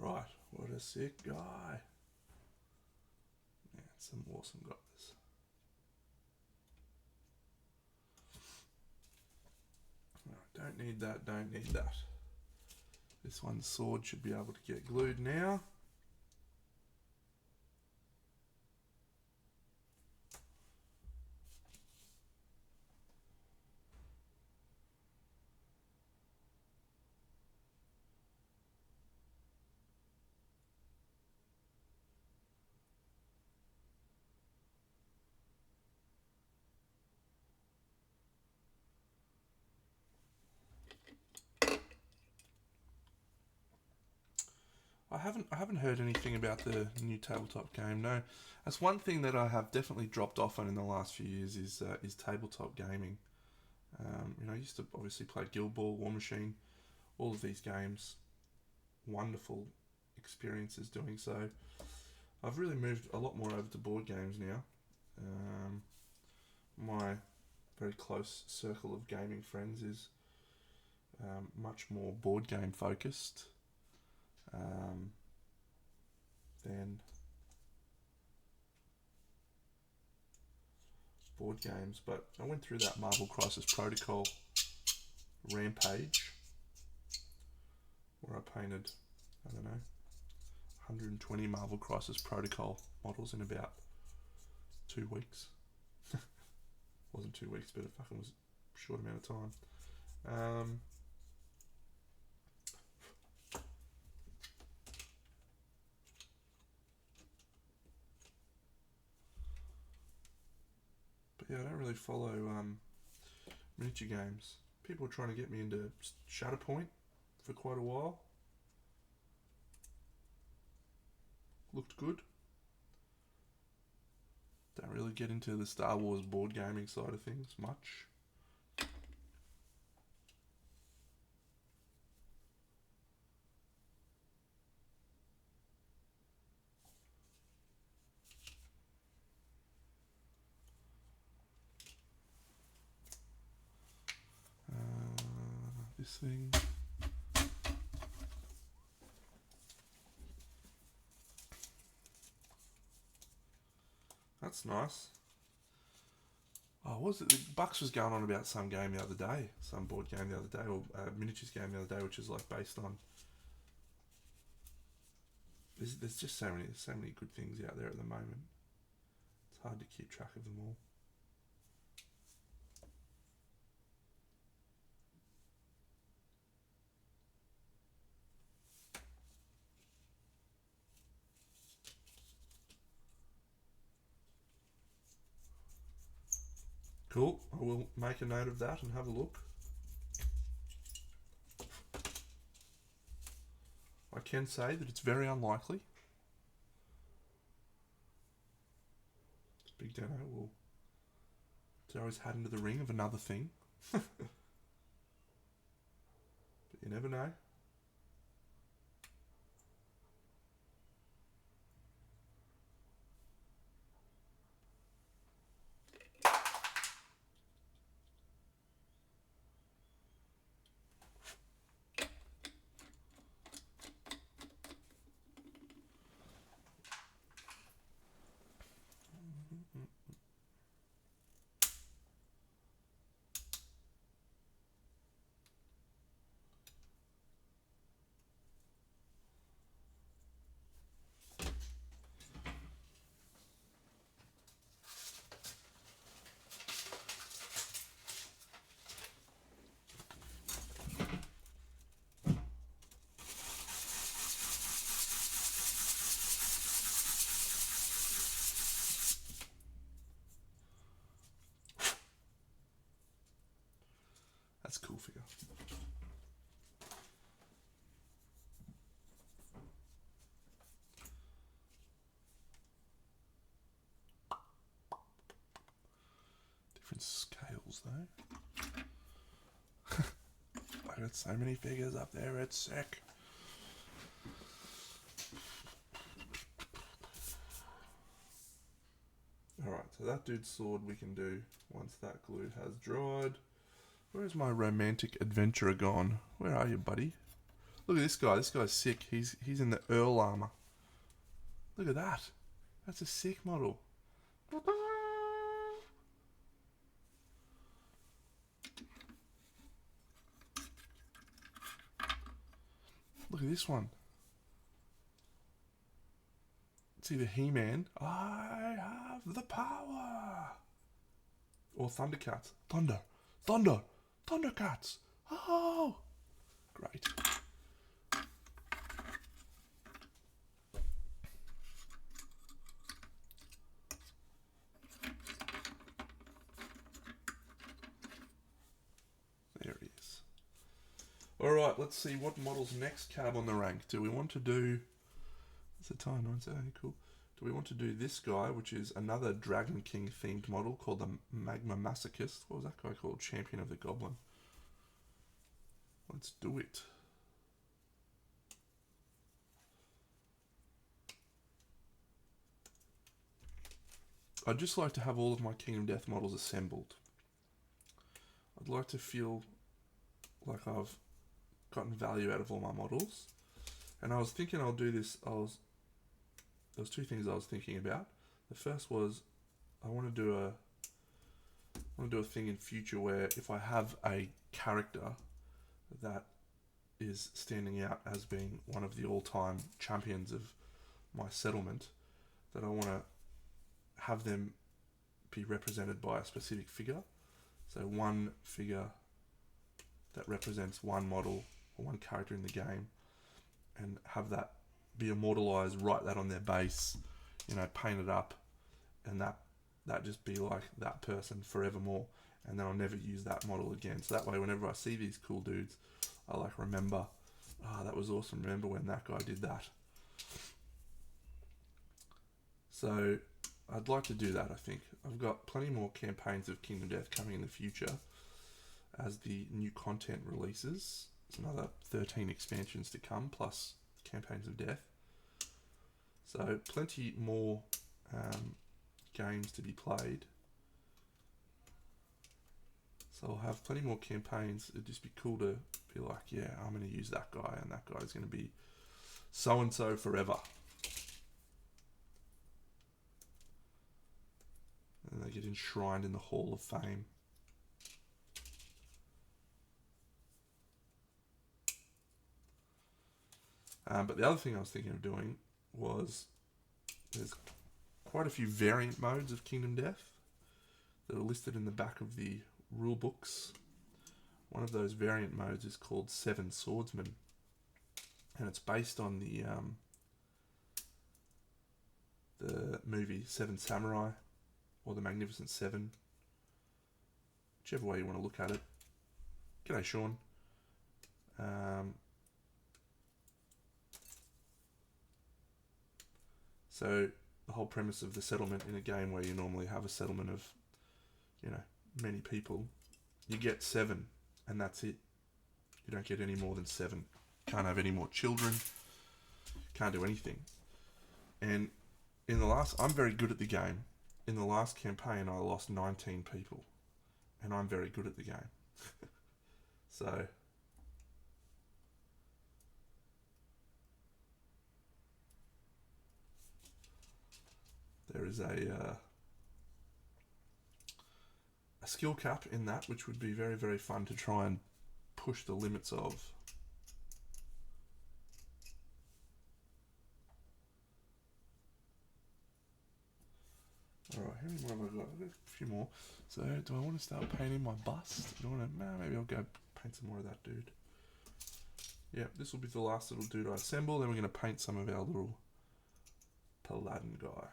Alright, what a sick guy. Man, some awesome guys. Alright, don't need that, don't need that. This one's sword should be able to get glued now. I haven't heard anything about the new tabletop game. No, that's one thing that I have definitely dropped off on in the last few years is tabletop gaming. I used to obviously play Guild Ball, War Machine, all of these games. Wonderful experiences doing so. I've really moved a lot more over to board games now. My very close circle of gaming friends is much more board game focused than board games. But I went through that Marvel Crisis Protocol rampage where I painted, I don't know, 120 Marvel Crisis Protocol models in about 2 weeks. Wasn't 2 weeks, but it fucking was a short amount of time. Yeah, I don't really follow miniature games. People were trying to get me into Shatterpoint for quite a while. Looked good. Don't really get into the Star Wars board gaming side of things much. This thing. That's nice. Oh, was it? The Bucks was going on about some game the other day, some board game the other day, or miniatures game the other day, which is like based on. There's just so many good things out there at the moment. It's hard to keep track of them all. Cool. I will make a note of that and have a look. I can say that it's very unlikely. Big Dano will throw his hat into the ring of another thing. But you never know. That's a cool figure. Different scales though. I got so many figures up there, it's sick. Alright, so that dude's sword we can do once that glue has dried. Where's my romantic adventurer gone? Where are you, buddy? Look at this guy. This guy's sick. He's in the Earl armor. Look at that. That's a sick model. Look at this one. It's either He-Man. I have the power. Or Thundercats. Thunder. Thunder. Thundercats. Oh. Great. There he is. Alright, let's see what model's next cab on the rank. Do we want to do... What's the time? 9:30, cool. Do we want to do this guy, which is another Dragon King themed model called the Magma Masochist? What was that guy called? Champion of the Goblin. Let's do it. I'd just like to have all of my Kingdom Death models assembled. I'd like to feel like I've gotten value out of all my models. And I was thinking I'll do this. There was two things I was thinking about. The first was I want to do a thing in future where if I have a character that is standing out as being one of the all-time champions of my settlement, that I want to have them be represented by a specific figure. So one figure that represents one model or one character in the game, and have that be immortalized, write that on their base, paint it up, and that that just be like that person forevermore, and then I'll never use that model again. So that way, whenever I see these cool dudes, I like remember, that was awesome. Remember when that guy did that? So I'd like to do that, I think. I've got plenty more campaigns of Kingdom Death coming in the future as the new content releases. There's another 13 expansions to come, plus campaigns of death. So plenty more games to be played. So I'll have plenty more campaigns. It'd just be cool to be like, yeah, I'm going to use that guy, and that guy's going to be so-and-so forever. And they get enshrined in the Hall of Fame. But the other thing I was thinking of doing was, there's quite a few variant modes of Kingdom Death that are listed in the back of the rule books. One of those variant modes is called Seven Swordsmen, and it's based on the movie Seven Samurai, or the Magnificent Seven, whichever way you want to look at it. G'day, Sean. So the whole premise of the settlement in a game where you normally have a settlement of, many people, you get 7, and that's it. You don't get any more than 7. Can't have any more children. Can't do anything. And I'm very good at the game. In the last campaign, I lost 19 people, and I'm very good at the game. So there is a skill cap in that, which would be very, very fun to try and push the limits of. Alright, how many more have I got? I've got a few more. So, do I want to start painting my bust? Do I want to... maybe I'll go paint some more of that dude. Yeah, this will be the last little dude I assemble. Then we're going to paint some of our little Paladin guy.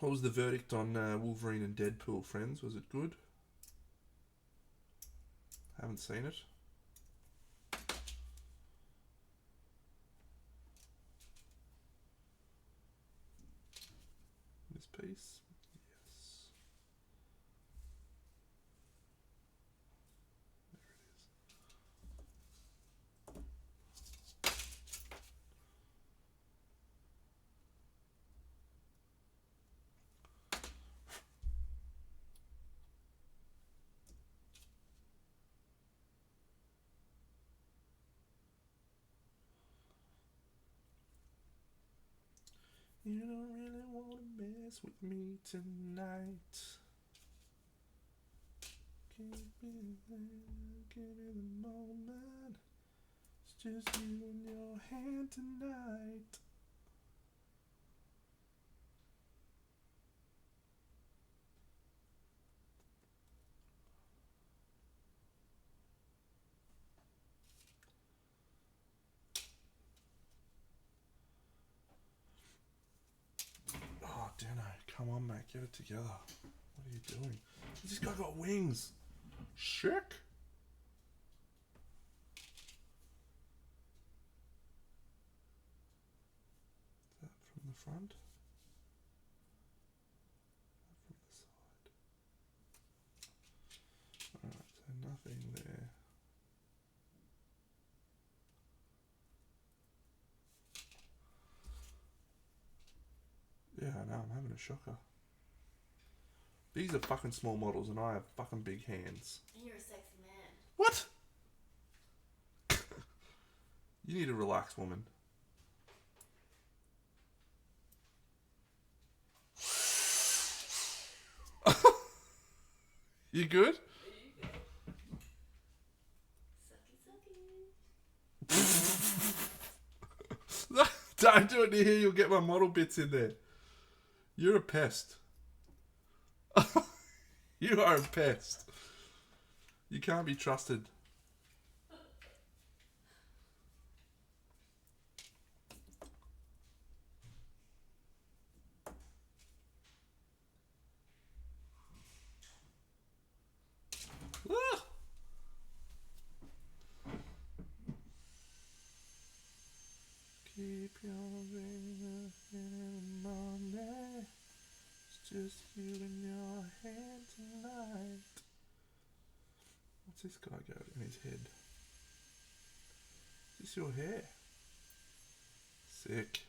What was the verdict on Wolverine and Deadpool, friends? Was it good? Haven't seen it. This piece? Yes. You don't really want to mess with me tonight. Give me the moment. It's just you and your hand tonight. Oh, Dano, come on, mate, get it together. What are you doing? This guy got wings. Shit. Is that from the front? From the side. Alright, so nothing there. Yeah, I know, I'm having a shocker. These are fucking small models and I have fucking big hands. And you're a sexy man. What? You need to relax, woman. You good? Sucky. Don't do it near here, you'll get my model bits in there. You're a pest. You are a pest. You can't be trusted. Monday. It's just you and your hand tonight. What's this guy got in his head? Is this your hair? Sick.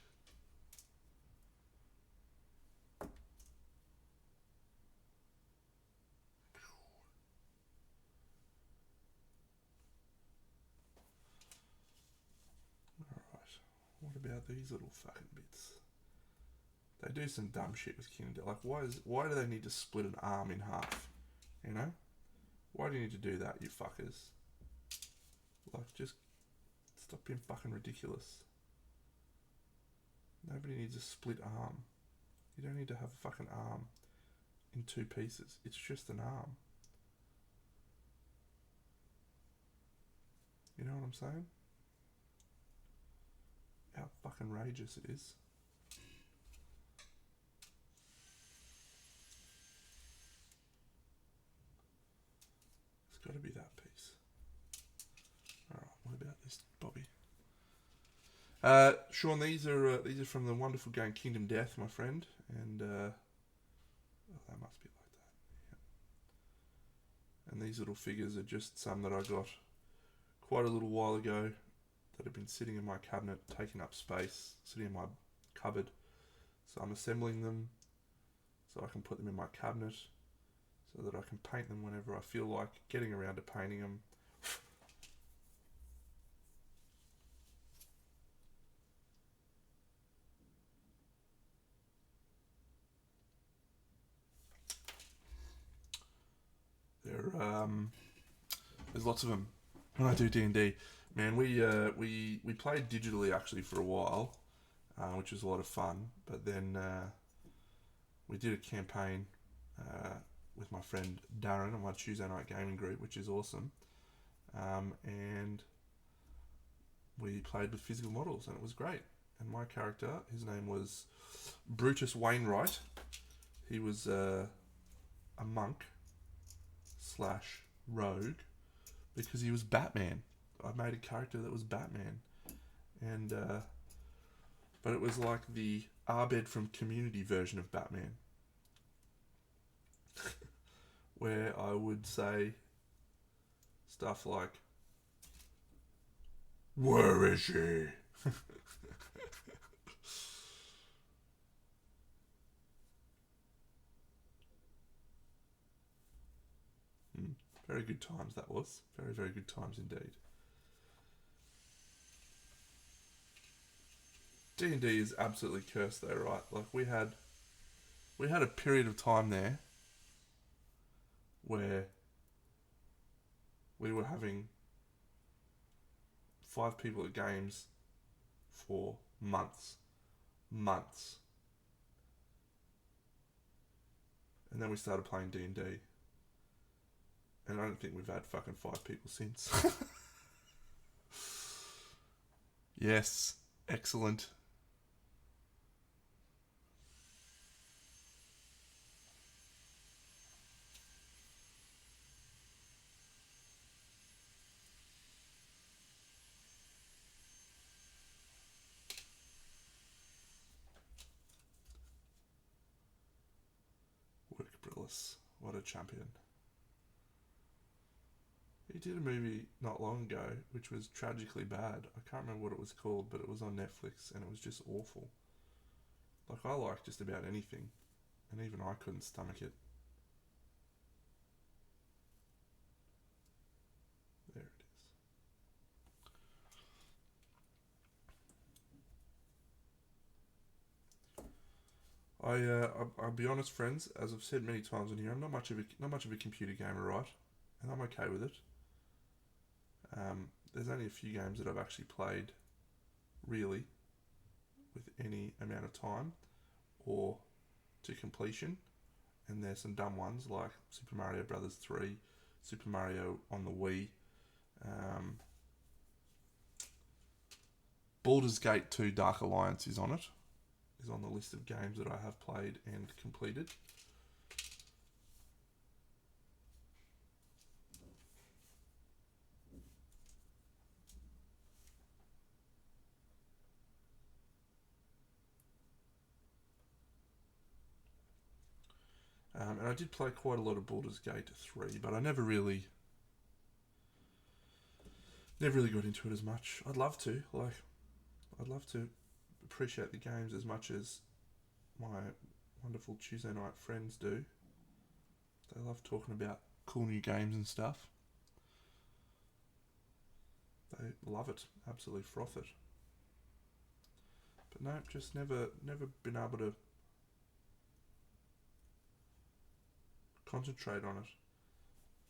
Alright. What about these little fucking bits? They do some dumb shit with Kingdom. Like, why do they need to split an arm in half? You know? Why do you need to do that, you fuckers? Like, just stop being fucking ridiculous. Nobody needs a split arm. You don't need to have a fucking arm in two pieces. It's just an arm. You know what I'm saying? How fucking rageous it is. It's got to be that piece. Alright, what about this, Bobby? Sean, these are from the wonderful game Kingdom Death, my friend, and oh, that must be like that. Yeah. And these little figures are just some that I got quite a little while ago that have been sitting in my cabinet, taking up space, sitting in my cupboard. So I'm assembling them so I can put them in my cabinet so that I can paint them whenever I feel like getting around to painting them. There's lots of them. When I do D&D, man, we played digitally actually for a while, which was a lot of fun. But then we did a campaign with my friend Darren on my Tuesday night gaming group, which is awesome. And we played with physical models, and it was great. And my character, his name was Brutus Wainwright. He was a monk / rogue because he was Batman. I made a character that was Batman, and but it was like the Abed from Community version of Batman, where I would say stuff like, "Where is she?" Very good times that was. Very, very good times indeed. D&D is absolutely cursed though, right? Like we had a period of time there where we were having 5 people at games for months. And then we started playing D&D. And I don't think we've had fucking 5 people since. Yes, excellent. Work Brillis, what a champion. He did a movie not long ago which was tragically bad. I can't remember what it was called, but it was on Netflix and it was just awful. Like, I like just about anything, and even I couldn't stomach it. There it is. I'll be honest, friends. As I've said many times in here, I'm not much of a computer gamer, right? And I'm okay with it. There's only a few games that I've actually played, really, with any amount of time or to completion. And there's some dumb ones like Super Mario Brothers 3, Super Mario on the Wii, Baldur's Gate 2 Dark Alliance is on the list of games that I have played and completed. And I did play quite a lot of Baldur's Gate 3, but I never really got into it as much. I'd love to. I'd love to appreciate the games as much as my wonderful Tuesday night friends do. They love talking about cool new games and stuff. They love it, absolutely froth it. But no, just never been able to concentrate on it.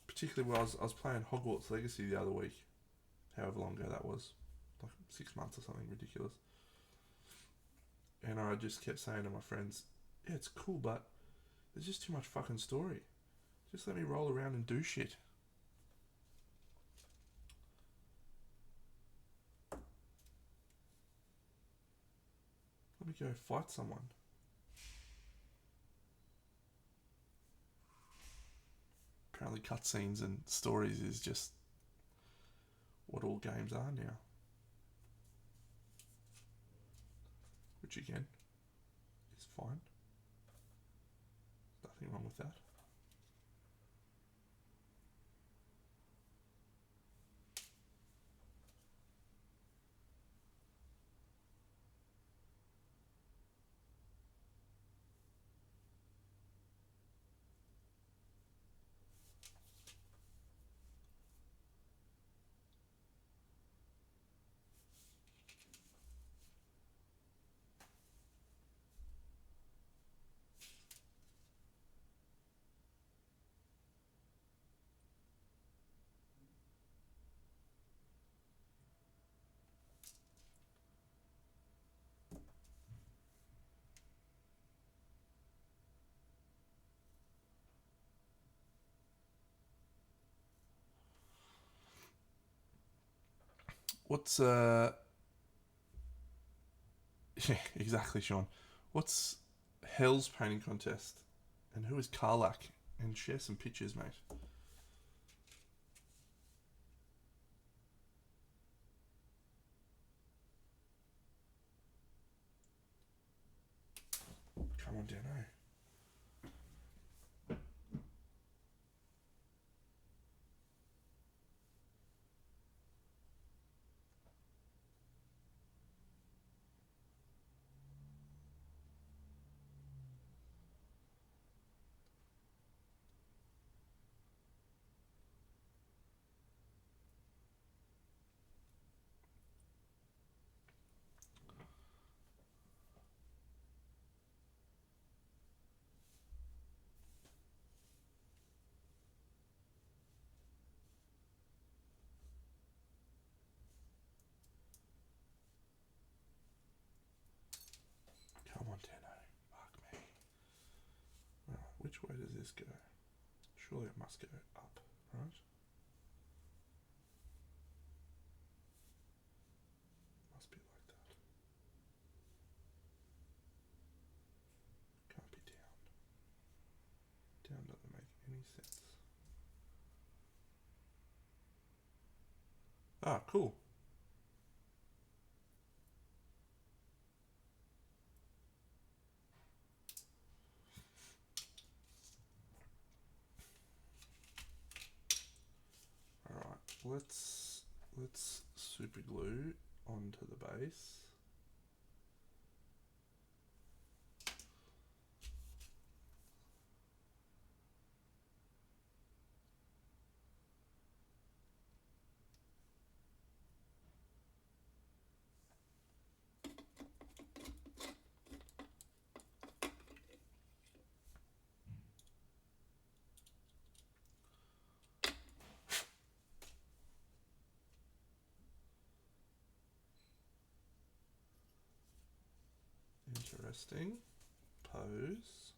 Particularly when I was playing Hogwarts Legacy the other week, however long ago that was, like 6 months or something ridiculous. And I just kept saying to my friends, yeah, it's cool, but there's just too much fucking story. Just let me roll around and do shit. Let me go fight someone. Apparently cutscenes and stories is just what all games are now. Which again, is fine. Nothing wrong with that. What's yeah, exactly, Sean. What's Hell's painting contest? And who is Karlak? And share some pictures, mate. Come on, Dano. Come on, Dano. Fuck me. Right, which way does this go? Surely it must go up, right? Must be like that. Can't be down. Down doesn't make any sense. Ah, cool. Alright, let's super glue onto the base. Interesting. Pose.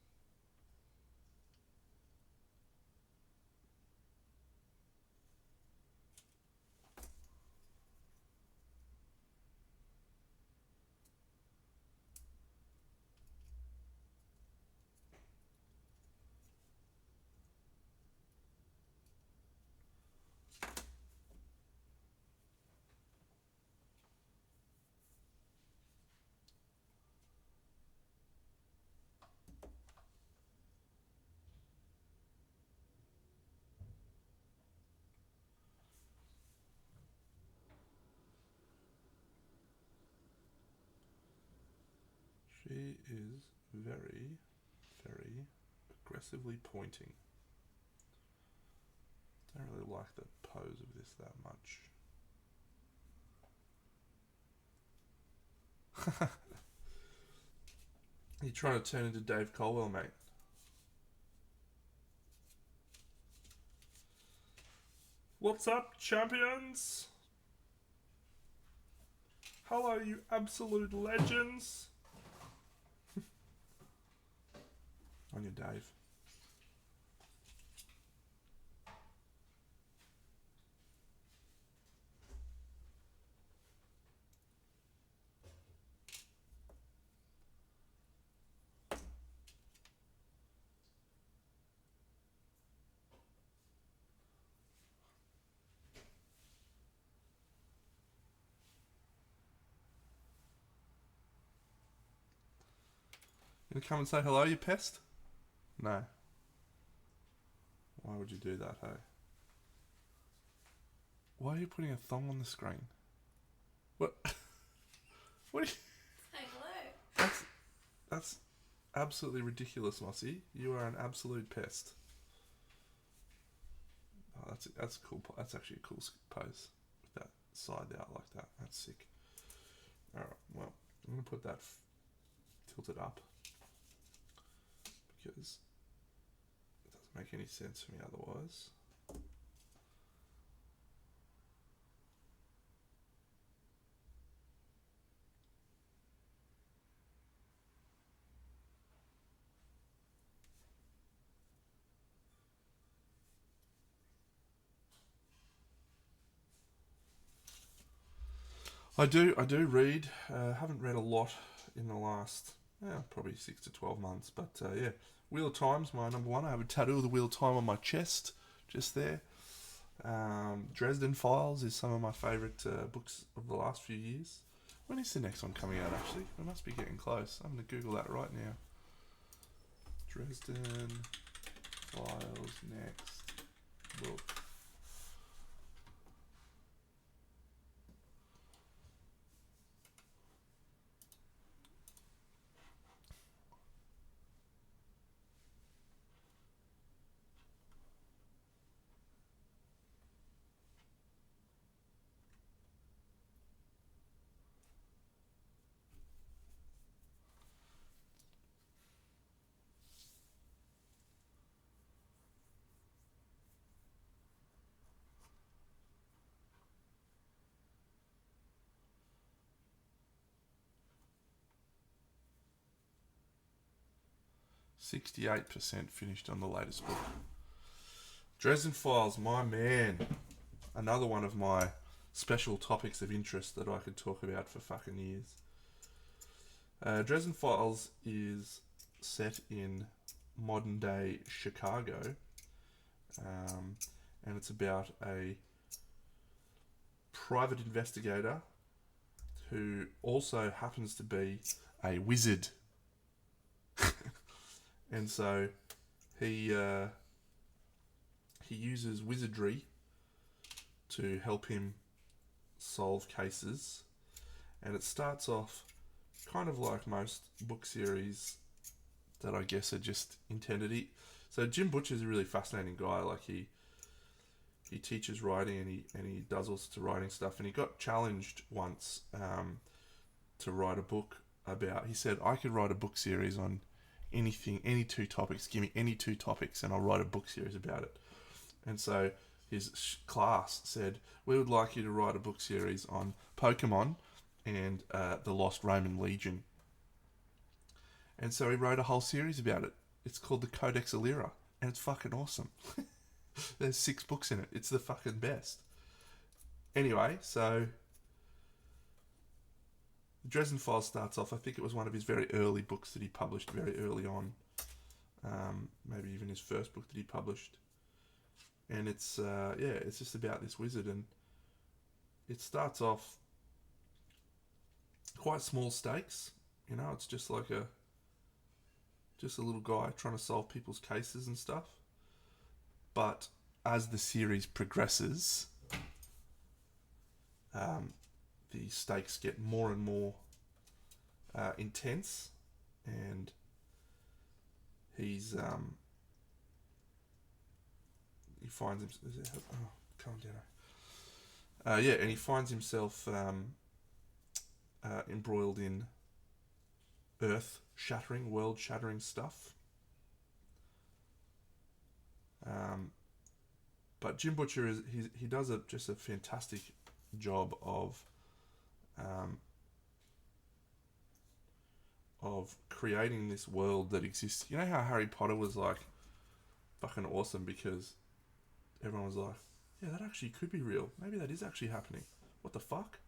She is very, very aggressively pointing. Don't really like the pose of this that much. You're trying to turn into Dave Colwell, mate. What's up, champions? Hello, you absolute legends. On you, Dave. You gonna come and say hello, you pest? No. Why would you do that, hey? Why are you putting a thong on the screen? What? What are you... Say hello. That's absolutely ridiculous, Mossy. You are an absolute pest. Oh, that's cool. That's actually a cool pose with that side out like that. That's sick. All right. Well, I'm gonna put that tilted up because it doesn't make any sense for me otherwise. I do read. Haven't read a lot in the last, probably 6 to 12 months. But yeah, Wheel of Time's my number one. I have a tattoo of the Wheel of Time on my chest, just there. Dresden Files is some of my favourite books of the last few years. When is the next one coming out, actually? We must be getting close. I'm going to Google that right now. Dresden Files next book. %68 finished on the latest book. Dresden Files, my man. Another one of my special topics of interest that I could talk about for fucking years. Dresden Files is set in modern day Chicago, and it's about a private investigator who also happens to be a wizard. And so he uses wizardry to help him solve cases, and it starts off kind of like most book series that I guess are just intended. So Jim Butcher's a really fascinating guy. Like he teaches writing and he does all sorts of writing stuff, and he got challenged once to write a book about. He said, I could write a book series on anything, any two topics. Give me any two topics, and I'll write a book series about it. And so his class said, we would like you to write a book series on Pokemon and the Lost Roman Legion. And so he wrote a whole series about it. It's called the Codex Alera, and it's fucking awesome. There's 6 books in it. It's the fucking best. Anyway, so the Dresden Files starts off, I think it was one of his very early books that he published very early on. Maybe even his first book that he published. And it's it's just about this wizard, and it starts off quite small stakes. You know, it's just like a little guy trying to solve people's cases and stuff. But as the series progresses, the stakes get more and more intense, and he's he finds himself. Oh, calm down. Yeah, and he finds himself embroiled in earth-shattering, world-shattering stuff. But Jim Butcher he does just a fantastic job of creating this world that exists. You know how Harry Potter was like fucking awesome because everyone was like, yeah, that actually could be real. Maybe that is actually happening. What the fuck?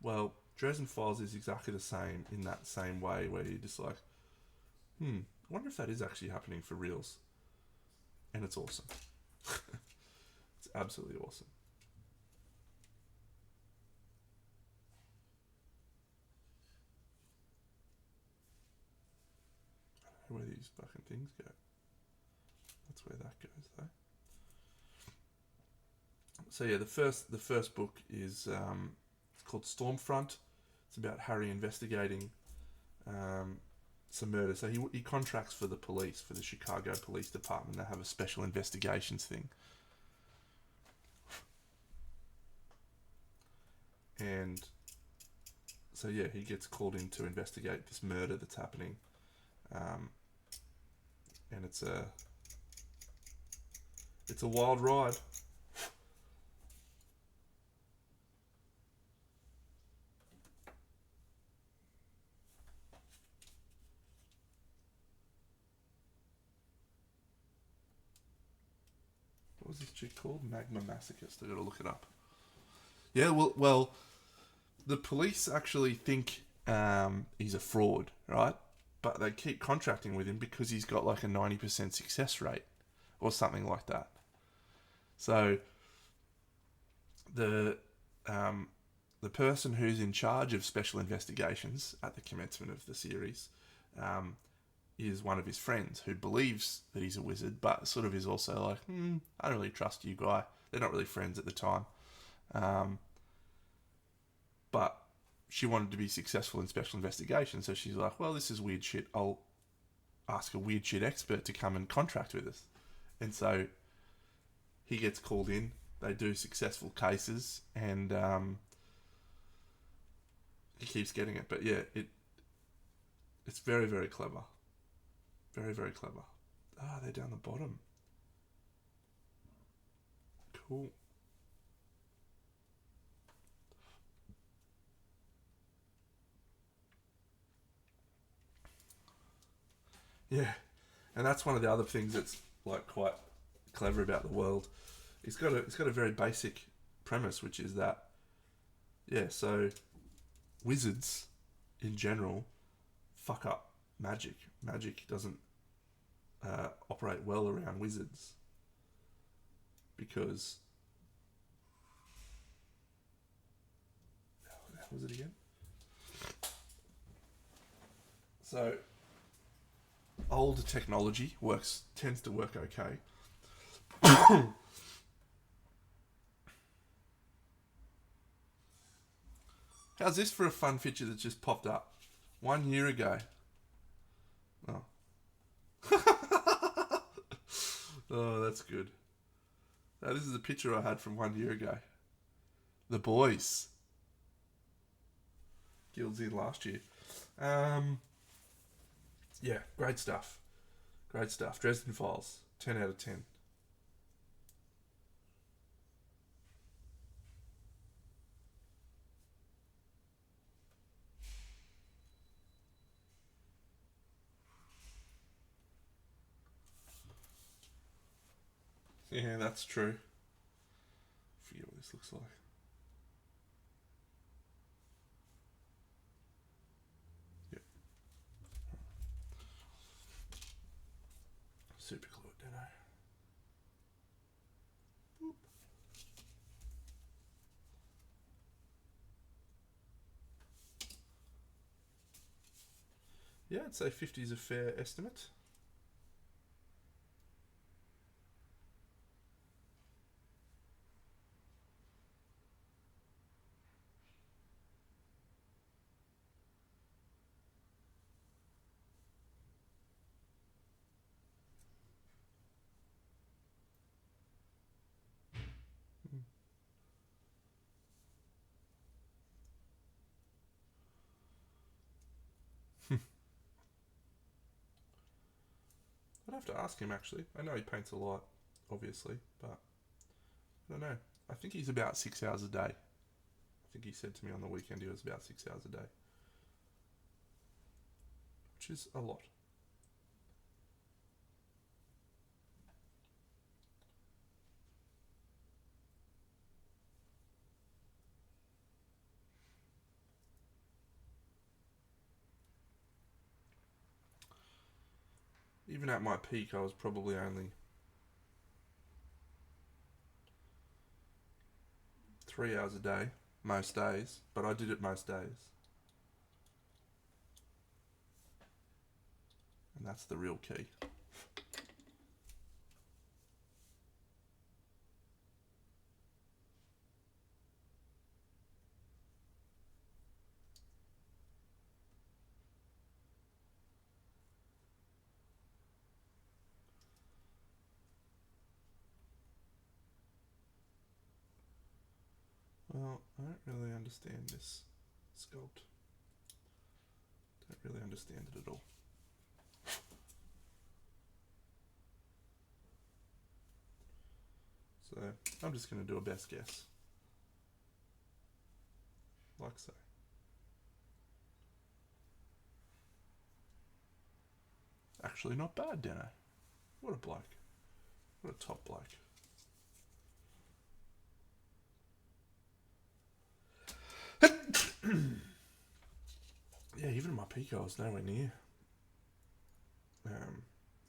Well, Dresden Files is exactly the same in that same way where you're just like, I wonder if that is actually happening for reals. And it's awesome. It's absolutely awesome. I don't know where these fucking things go. That's where that goes though. So yeah, the first book is it's called Stormfront. It's about Harry investigating some murder. So he contracts for the police, for the Chicago Police Department. They have a special investigations thing. And so yeah, he gets called in to investigate this murder that's happening. And it's a wild ride. What was this chick called? Magma Masochist. I gotta look it up. Yeah, well, the police actually think he's a fraud, right? But they keep contracting with him because he's got like a 90% success rate or something like that. So the person who's in charge of special investigations at the commencement of the series is one of his friends who believes that he's a wizard, but sort of is also like, I don't really trust you, guy. They're not really friends at the time. But she wanted to be successful in special investigations, so she's like, well, this is weird shit. I'll ask a weird shit expert to come and contract with us. And so he gets called in. They do successful cases, and he keeps getting it. But yeah, it's very, very clever. Very, very clever. They're down the bottom. Cool. Yeah, and that's one of the other things that's like quite clever about the world. It's got a very basic premise, which is that so wizards in general fuck up magic. Magic doesn't operate well around wizards because how was it again? So old technology tends to work okay. How's this for a fun feature that just popped up 1 year ago? Oh. Oh, that's good. Now, this is a picture I had from 1 year ago. The boys. Guilds in last year. Yeah, great stuff. Great stuff. Dresden Files, 10 out of 10. Yeah, that's true. I forget what this looks like. Yep. Super glue it, don't I? Boop. Yeah, I'd say 50 is a fair estimate. have to ask him actually. I know he paints a lot, obviously, but I don't know. I think he's about 6 hours a day. I think he said to me on the weekend he was about 6 hours a day, which is a lot. Even at my peak, I was probably only 3 hours a day, most days, but I did it most days. And that's the real key. Well, I don't really understand this sculpt. Don't really understand it at all. So, I'm just going to do a best guess. Like so. Actually not bad, Dano. What a bloke. What a top bloke. Yeah, even my peak I was nowhere near. How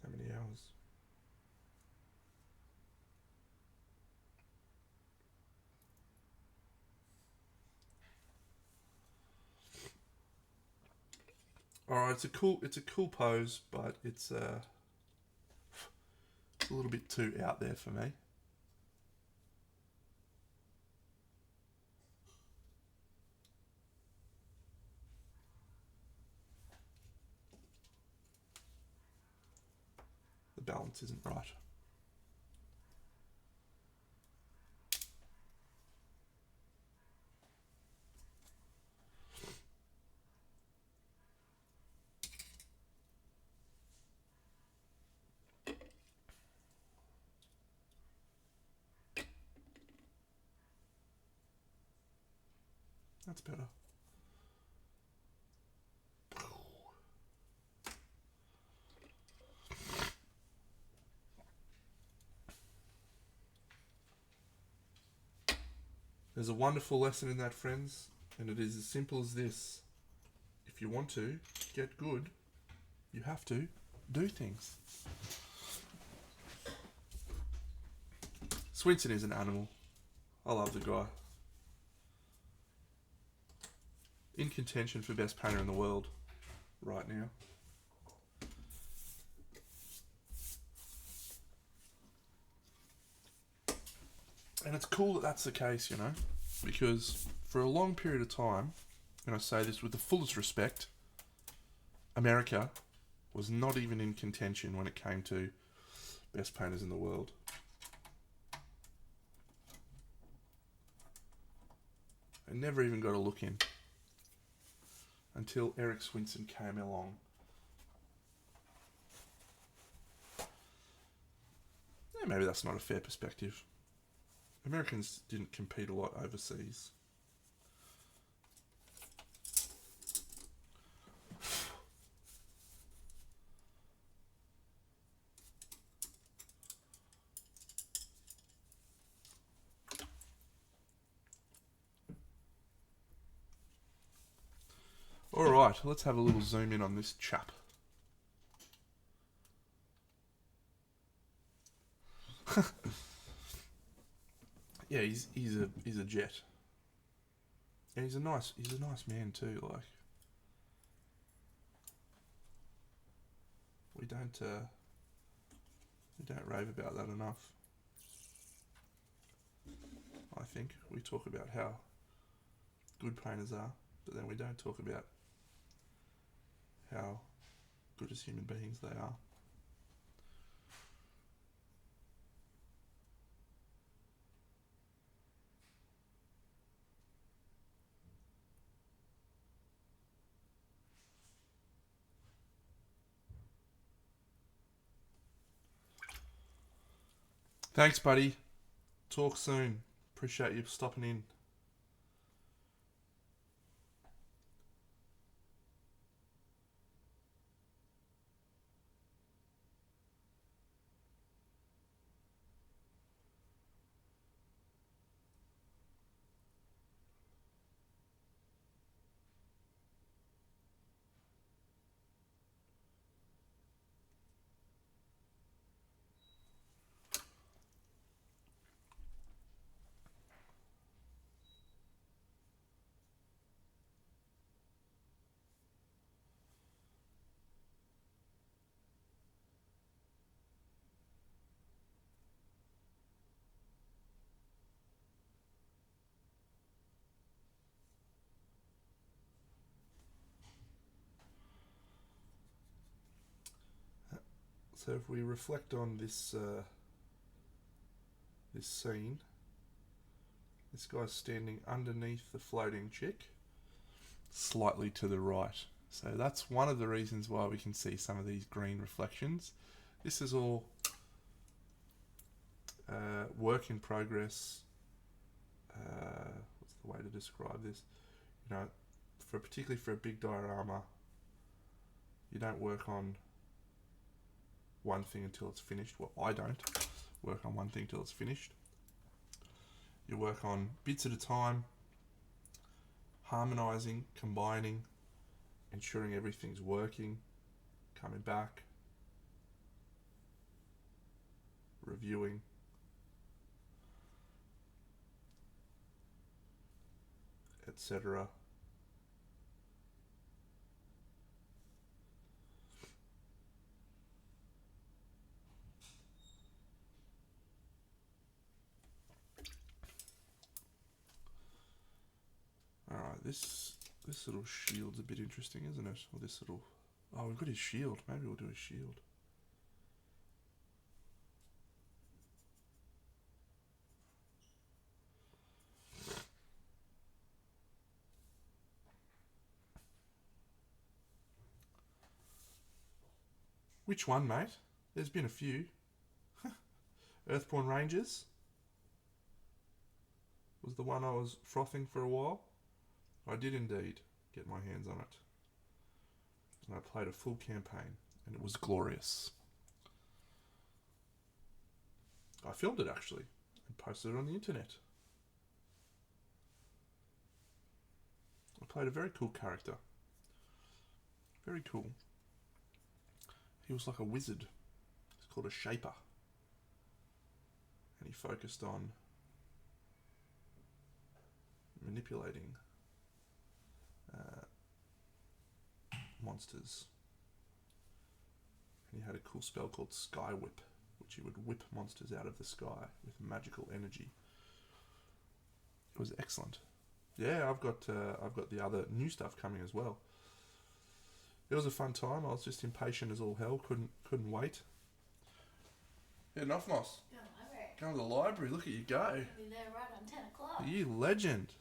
many hours? Alright, it's a cool pose, but it's a little bit too out there for me. The balance isn't right. That's better. There's a wonderful lesson in that, friends, and it is as simple as this. If you want to get good, you have to do things. Swinson is an animal. I love the guy. In contention for best painter in the world right now. And it's cool that that's the case, you know, because for a long period of time, and I say this with the fullest respect, America was not even in contention when it came to best painters in the world. I never even got a look in until Eric Swinson came along. Yeah, maybe that's not a fair perspective. Americans didn't compete a lot overseas. Alright, let's have a little zoom in on this chap. Yeah, he's a jet. And he's a nice man too, like we don't rave about that enough. I think we talk about how good painters are, but then we don't talk about how good as human beings they are. Thanks, buddy. Talk soon. Appreciate you stopping in. So if we reflect on this this scene, this guy's standing underneath the floating chick, slightly to the right. So that's one of the reasons why we can see some of these green reflections. This is all work in progress. What's the way to describe this? You know, particularly for a big diorama, you don't work on one thing until it's finished. Well, I don't work on one thing till it's finished. You work on bits at a time, harmonizing, combining, ensuring everything's working, coming back, reviewing. Etc. Alright, this little shield's a bit interesting, isn't it? Or this little... Oh, we've got his shield. Maybe we'll do his shield. Which one, mate? There's been a few. Earthborn Rangers was the one I was frothing for a while. I did indeed get my hands on it. And I played a full campaign, and it was glorious. I filmed it, actually, and posted it on the internet. I played a very cool character. Very cool. He was like a wizard. He's called a shaper. And he focused on manipulating monsters. And he had a cool spell called Sky Whip, which he would whip monsters out of the sky with magical energy. It was excellent. Yeah, I've got the other new stuff coming as well. It was a fun time. I was just impatient as all hell. Couldn't wait. Heading off, Moss. Going to the library. Look at you go. I'll be there right on 10 o'clock. You legend.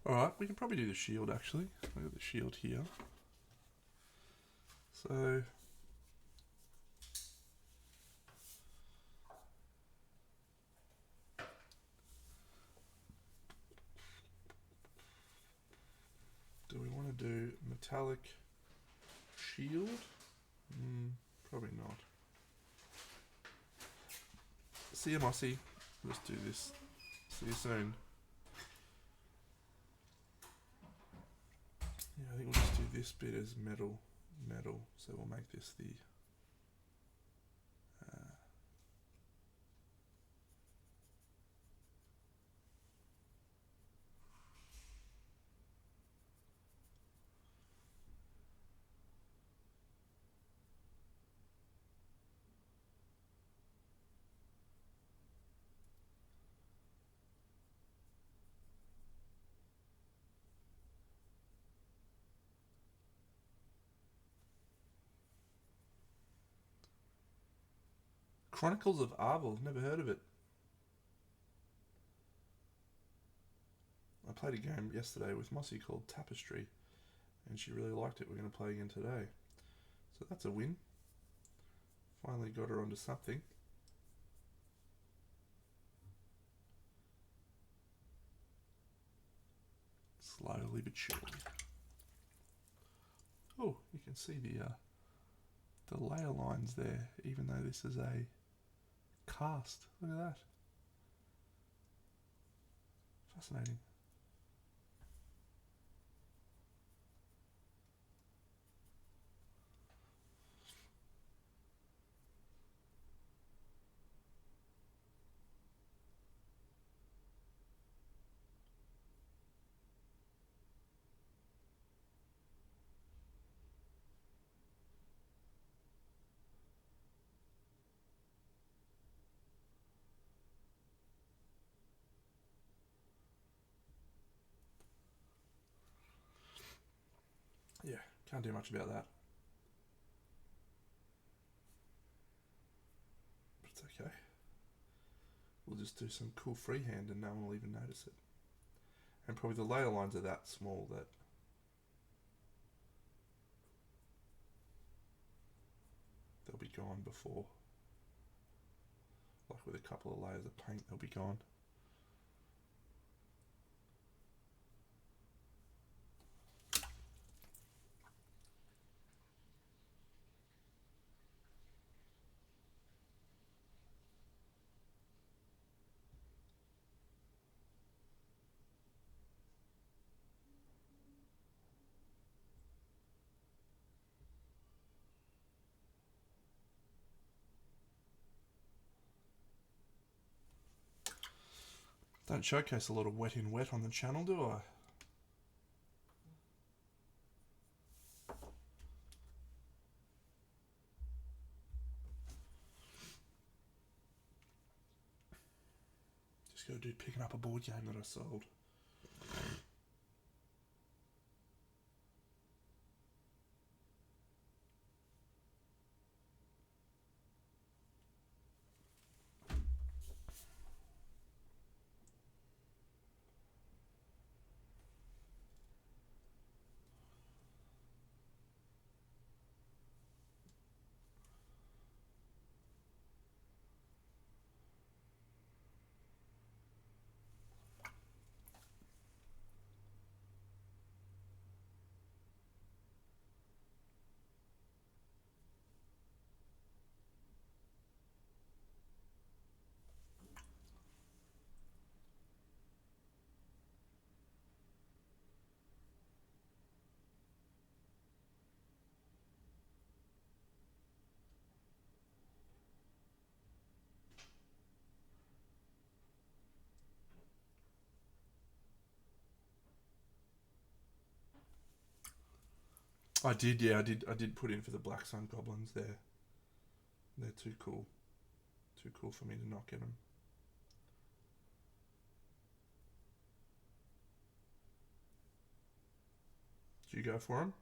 Alright, we can probably do the shield actually. I've got the shield here. So do we want to do metallic shield? Probably not. See you, Mossy. Let's do this. See you soon. Yeah, I think we'll just do this bit as metal. So we'll make this the Chronicles of Arvel. Never heard of it. I played a game yesterday with Mossy called Tapestry, and she really liked it. We're going to play again today. So that's a win. Finally got her onto something. Slowly but surely. Oh, you can see the layer lines there, even though this is a cast. Look at that. Fascinating. Yeah, can't do much about that. But it's okay. We'll just do some cool freehand and no one will even notice it. And probably the layer lines are that small that they'll be gone before. Like with a couple of layers of paint, they'll be gone. Don't showcase a lot of wet in wet on the channel, do I? Just got a dude picking up a board game that I sold. I did, yeah, I did put in for the Black Sun Goblins there. They're too cool. Too cool for me to not get them. Did you go for them?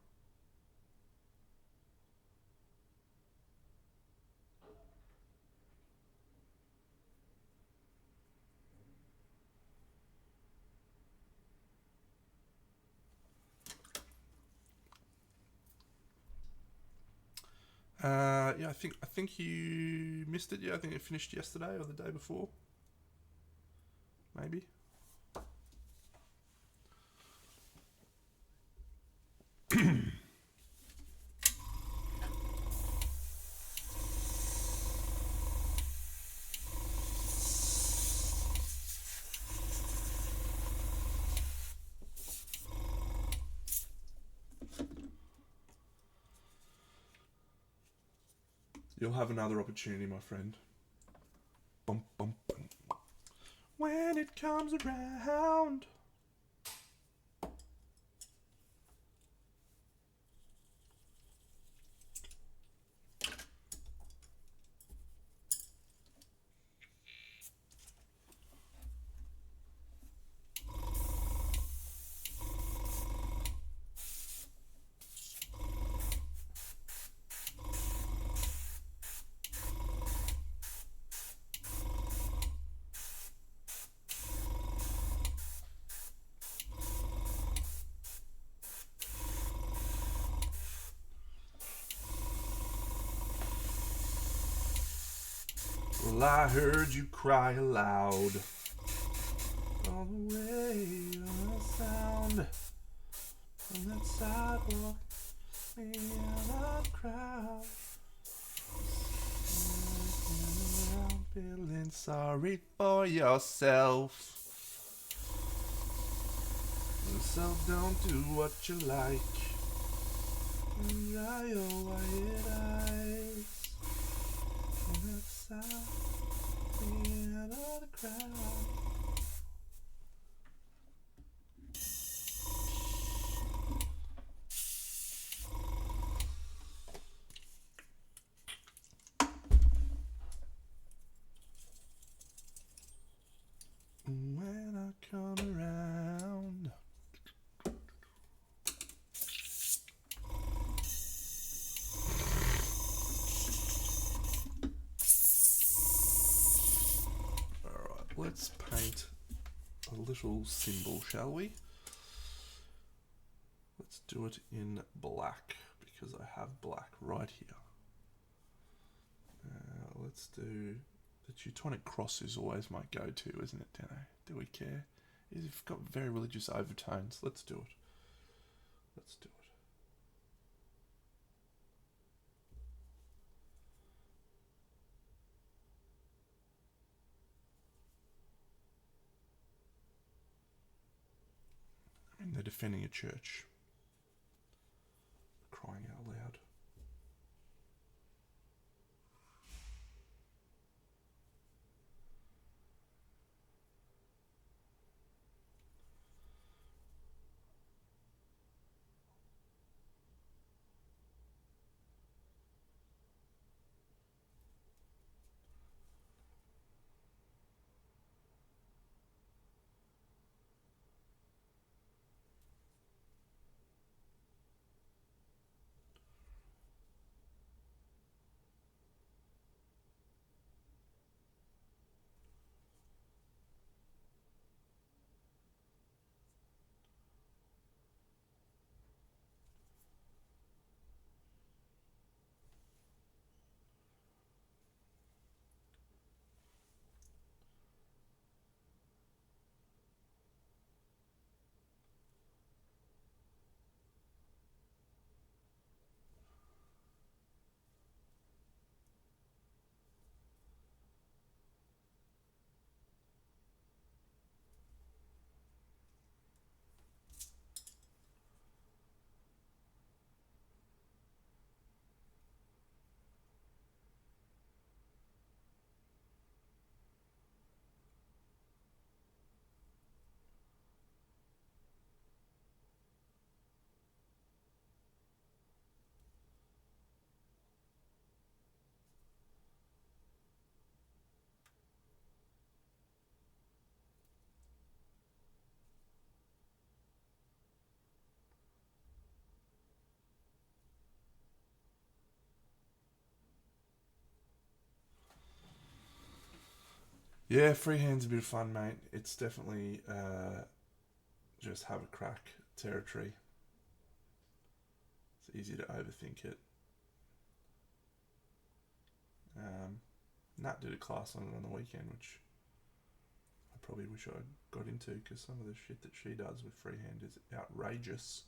Yeah, I think you missed it. Yeah, I think it finished yesterday or the day before. Maybe. You'll have another opportunity, my friend. Bum, bum, bum. When it comes around. Well, I heard you cry aloud all the way on the sound on that sidewalk, me out of crowd, around feeling sorry for yourself. So don't do what you like and dry your white eyes on that side, me out of the crowd. When I come around, alright, let's paint a little symbol, shall we? Let's do it in black because I have black right here. Let's do the Teutonic cross is always my go-to, isn't it, Dano? Do we care? It's got very religious overtones. Let's do it. Let's do it. I mean, they're defending a church. Crying out loud. Yeah, freehand's a bit of fun, mate. It's definitely just have a crack territory. It's easy to overthink it. Nat did a class on it on the weekend, which I probably wish I got into because some of the shit that she does with freehand is outrageous.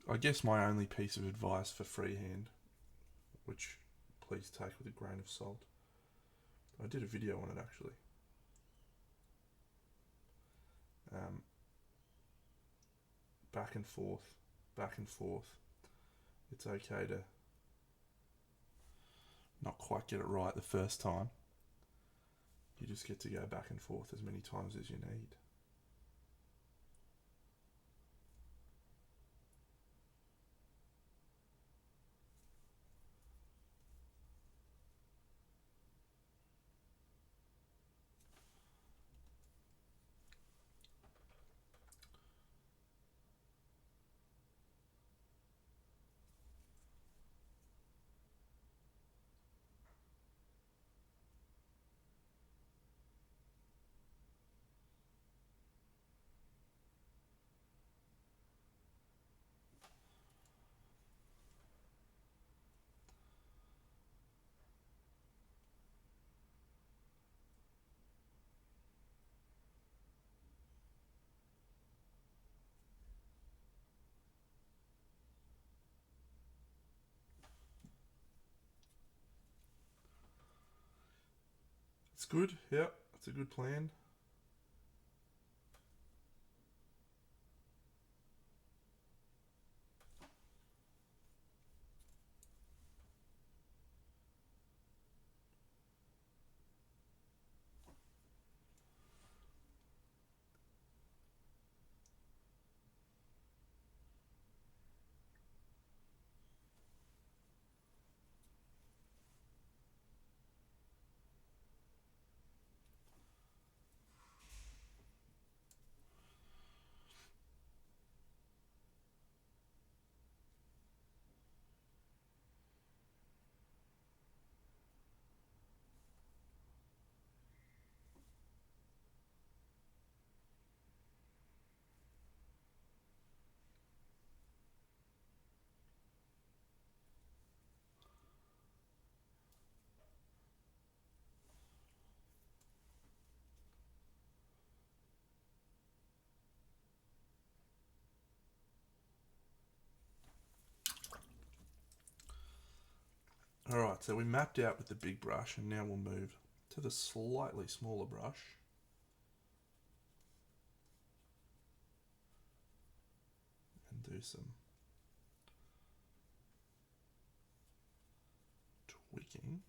I guess my only piece of advice for freehand, which please take with a grain of salt. I did a video on it actually. um, back and forth, back and forth. It's okay to not quite get it right the first time. You just get to go back and forth as many times as you need. It's good, yeah, it's a good plan. Alright, so we mapped out with the big brush, and now we'll move to the slightly smaller brush. And do some tweaking.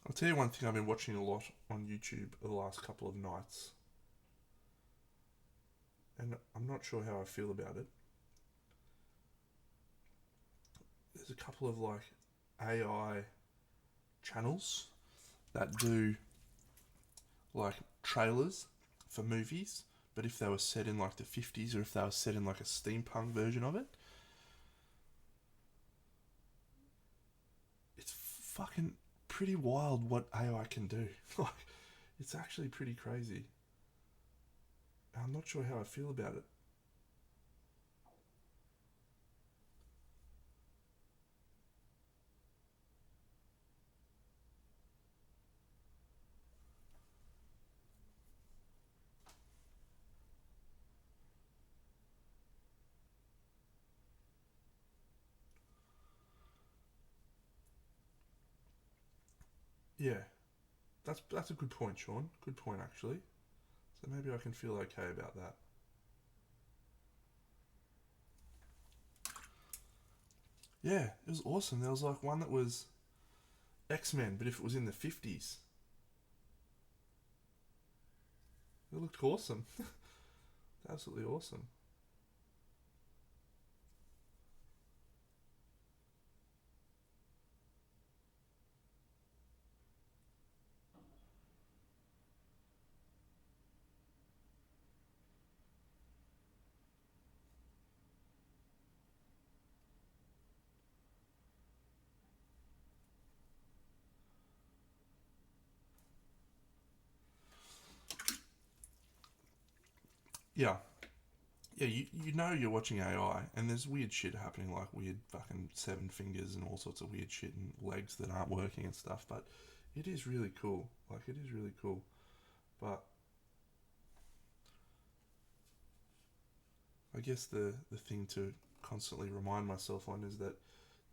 I'll tell you one thing I've been watching a lot on YouTube the last couple of nights, and I'm not sure how I feel about it. There's a couple of like AI channels that do like trailers for movies, but if they were set in like the 50s or if they were set in like a steampunk version of it, it's fucking pretty wild what AI can do. Like, it's actually pretty crazy. I'm not sure how I feel about it. Yeah, that's a good point, Sean. Good point, actually. So maybe I can feel okay about that. Yeah, it was awesome. There was like one that was X-Men, but if it was in the 50s, it looked awesome. Absolutely awesome. yeah. Yeah, you know you're watching AI, and there's weird shit happening, like weird fucking seven fingers and all sorts of weird shit, and legs that aren't working and stuff. But it is really cool. Like it is really cool. But I guess the thing to constantly remind myself on is that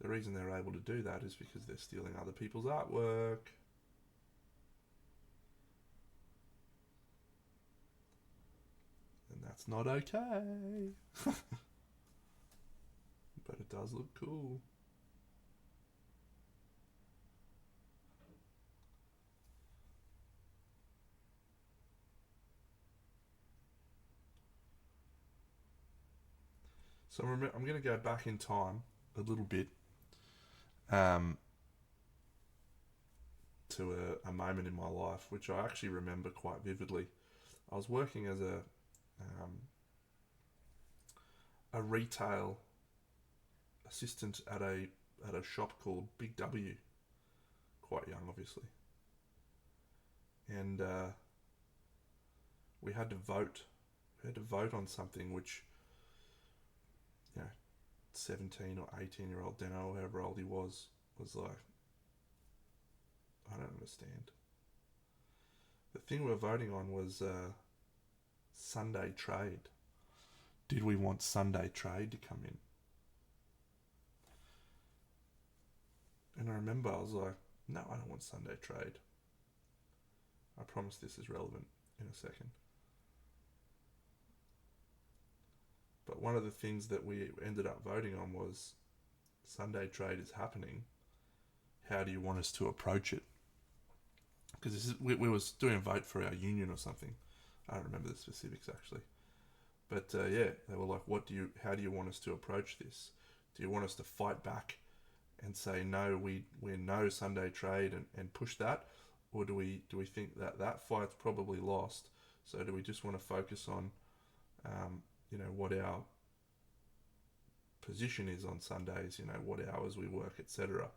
the reason they're able to do that is because they're stealing other people's artwork. And that's not okay. But it does look cool. So I'm going to go back in time a little bit um, to a moment in my life which I actually remember quite vividly. I was working as a retail assistant at a shop called Big W. Quite young, obviously, and we had to vote. We had to vote on something which, you know, 17 or 18-year-old Deno, or however old he was like, I don't understand. The thing we were voting on was Sunday trade. Did we want Sunday trade to come in? And I remember I was like, no, I don't want Sunday trade. I promise this is relevant in a second. But one of the things that we ended up voting on was Sunday trade is happening. How do you want us to approach it? Because we was doing a vote for our union or something. I don't remember the specifics actually. But yeah, they were like, how do you want us to approach this? Do you want us to fight back and say no, we're no Sunday trade and push that, or do we think that fight's probably lost? So do we just want to focus on, what our position is on Sundays? What hours we work, etc.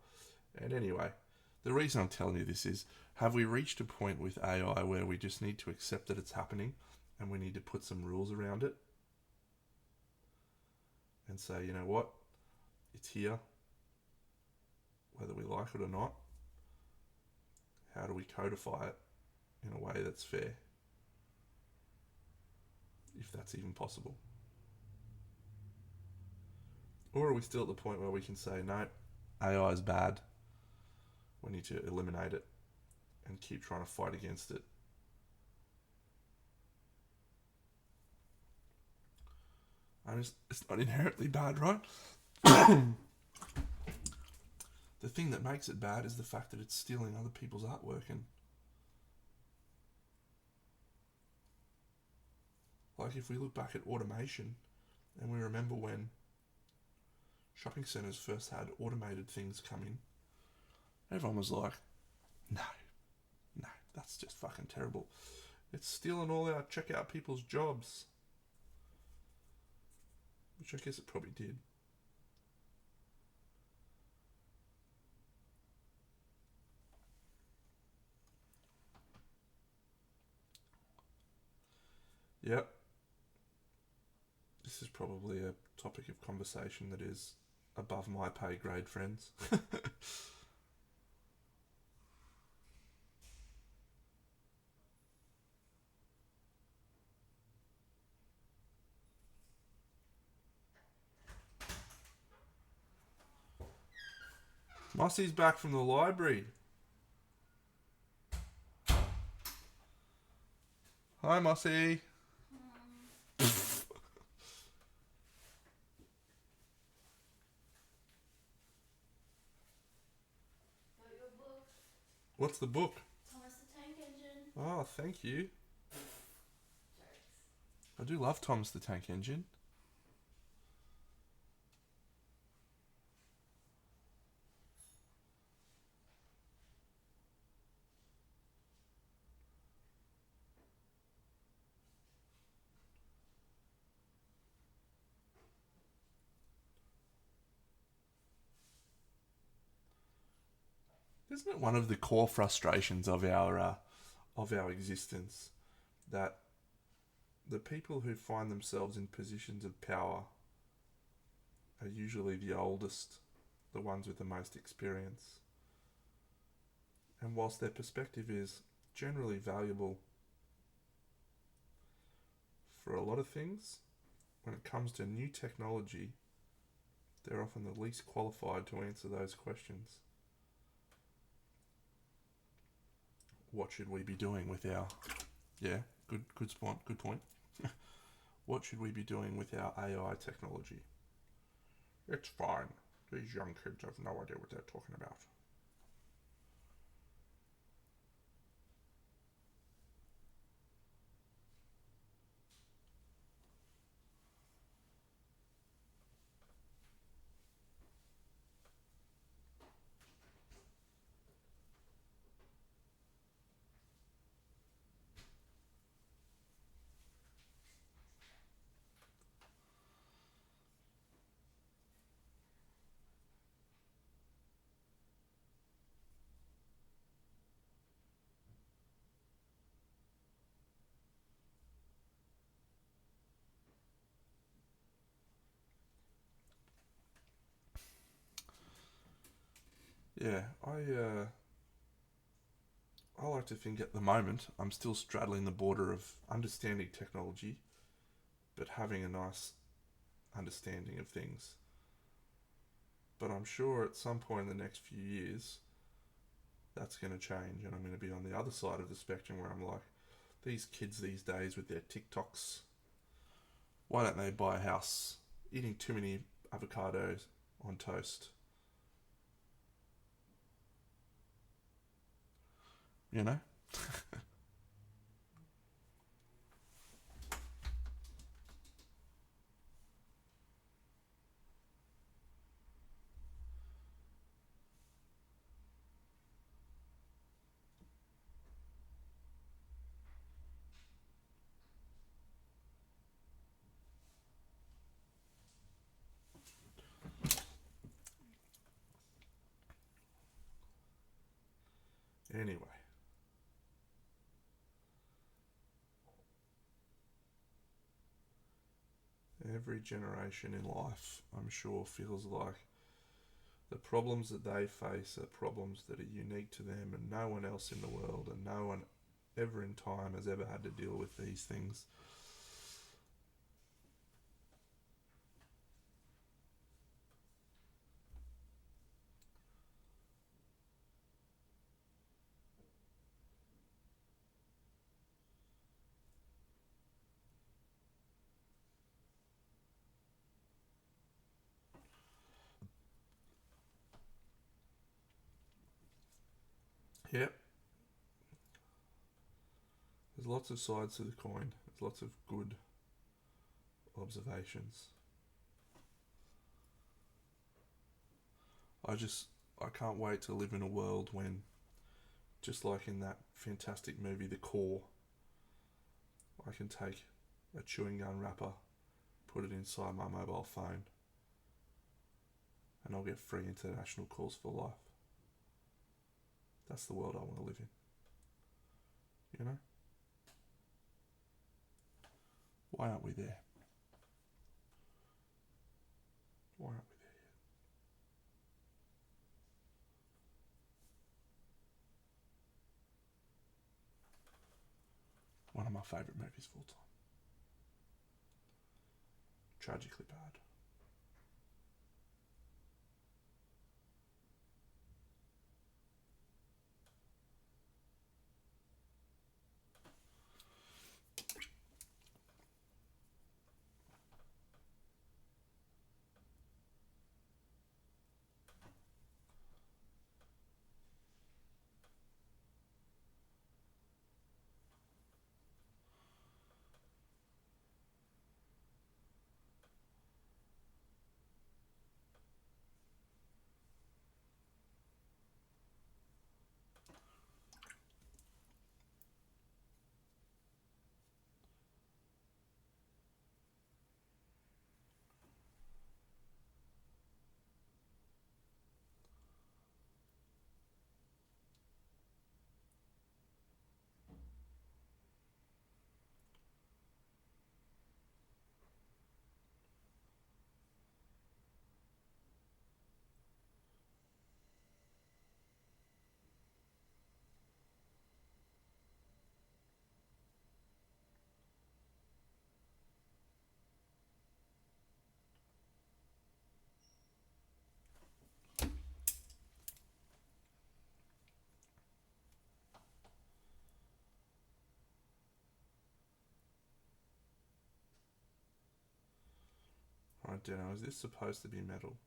And anyway, the reason I'm telling you this is, have we reached a point with AI where we just need to accept that it's happening, and we need to put some rules around it, and say, you know what, it's here, whether we like it or not. How do we codify it in a way that's fair? If that's even possible. Or are we still at the point where we can say, no, AI is bad, we need to eliminate it and keep trying to fight against it? It's not inherently bad, right? The thing that makes it bad is the fact that it's stealing other people's artwork. And like, if we look back at automation and we remember when shopping centres first had automated things come in, everyone was like, no, that's just fucking terrible. It's stealing all our checkout people's jobs. Which I guess it probably did. Yep. This is probably a topic of conversation that is above my pay grade, friends. Mossy's back from the library. Hi, Mossy. Got your book, What's the book? Thomas the Tank Engine. Oh, thank you. Jokes. I do love Thomas the Tank Engine. Isn't it one of the core frustrations of our existence that the people who find themselves in positions of power are usually the oldest, the ones with the most experience. And whilst their perspective is generally valuable for a lot of things, when it comes to new technology, they're often the least qualified to answer those questions. What should we be doing with our... Yeah, good spot, good point. What should we be doing with our AI technology? It's fine. These young kids have no idea what they're talking about. Yeah, I like to think at the moment I'm still straddling the border of understanding technology, but having a nice understanding of things. But I'm sure at some point in the next few years, that's going to change, and I'm going to be on the other side of the spectrum where I'm like, these kids these days with their TikToks, why don't they buy a house eating too many avocados on toast? You know? Anyway, every generation in life, I'm sure, feels like the problems that they face are problems that are unique to them, and no one else in the world and no one ever in time has ever had to deal with these things. Yep, there's lots of sides to the coin. There's lots of good observations. I just, I can't wait to live in a world when, just like in that fantastic movie The Core, I can take a chewing gum wrapper, put it inside my mobile phone, and I'll get free international calls for life. That's the world I want to live in. You know? Why aren't we there? Why aren't we there yet? One of my favourite movies of all time. Tragically bad. I don't know, is this supposed to be metal?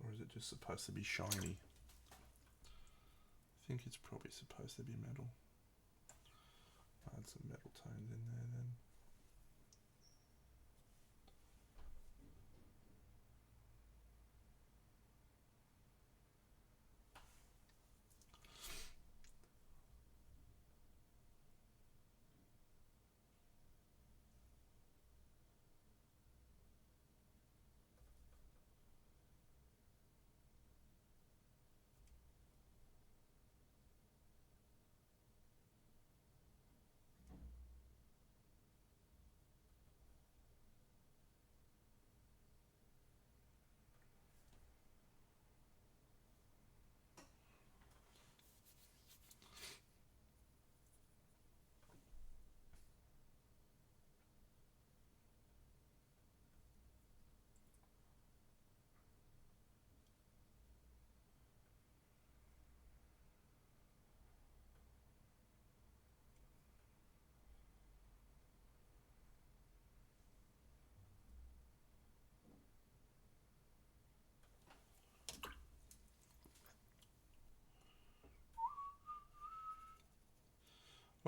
Or is it just supposed to be shiny? I think it's probably supposed to be metal. Add some metal tones in there then.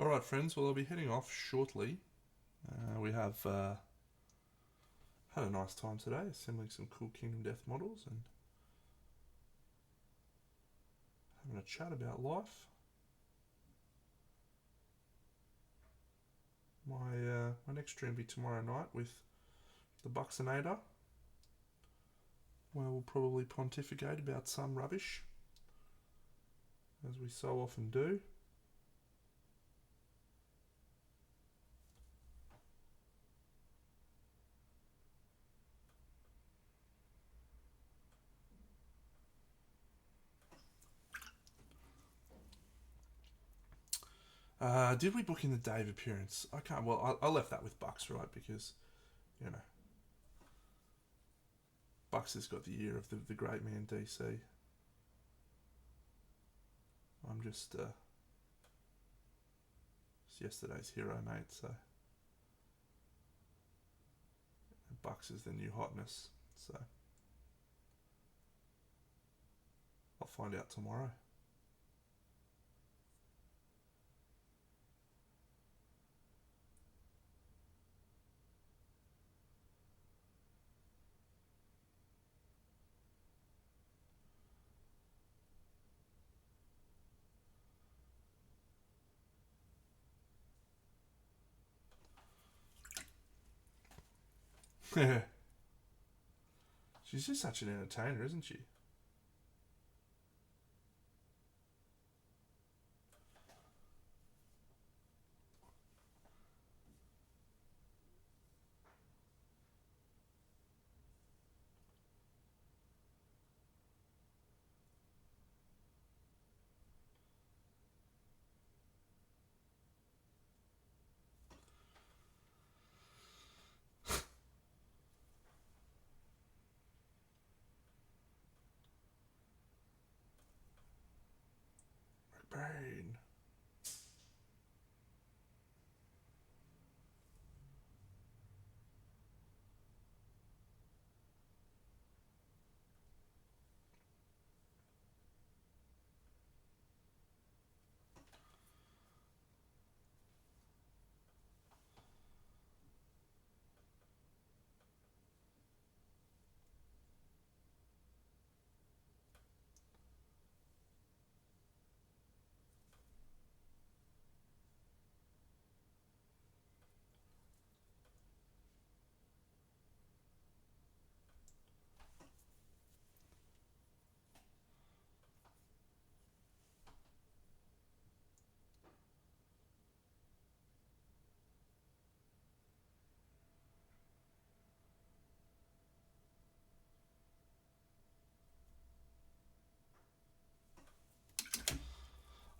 Alright friends, well I'll be heading off shortly. We have had a nice time today assembling some cool Kingdom Death models and having a chat about life. My next stream will be tomorrow night with the Buxinator, where we'll probably pontificate about some rubbish, as we so often do. Did we book in the Dave appearance? I can't. Well, I left that with Bucks, right? Because, you know, Bucks has got the ear of the great man DC. I'm just it's yesterday's hero, mate. So Bucks is the new hotness. So I'll find out tomorrow. She's just such an entertainer, isn't she? Brain.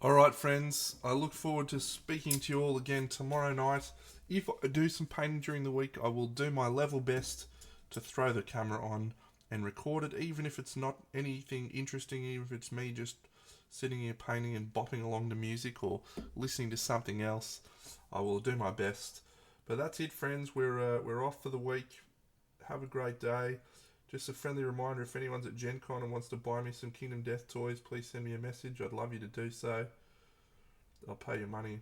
Alright friends, I look forward to speaking to you all again tomorrow night. If I do some painting during the week, I will do my level best to throw the camera on and record it, even if it's not anything interesting, even if it's me just sitting here painting and bopping along to music or listening to something else. I will do my best. But that's it, friends. We're off for the week. Have a great day. Just a friendly reminder, if anyone's at Gen Con and wants to buy me some Kingdom Death toys, please send me a message. I'd love you to do so. I'll pay you money.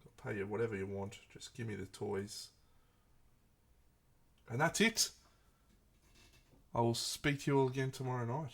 I'll pay you whatever you want. Just give me the toys. And that's it. I will speak to you all again tomorrow night.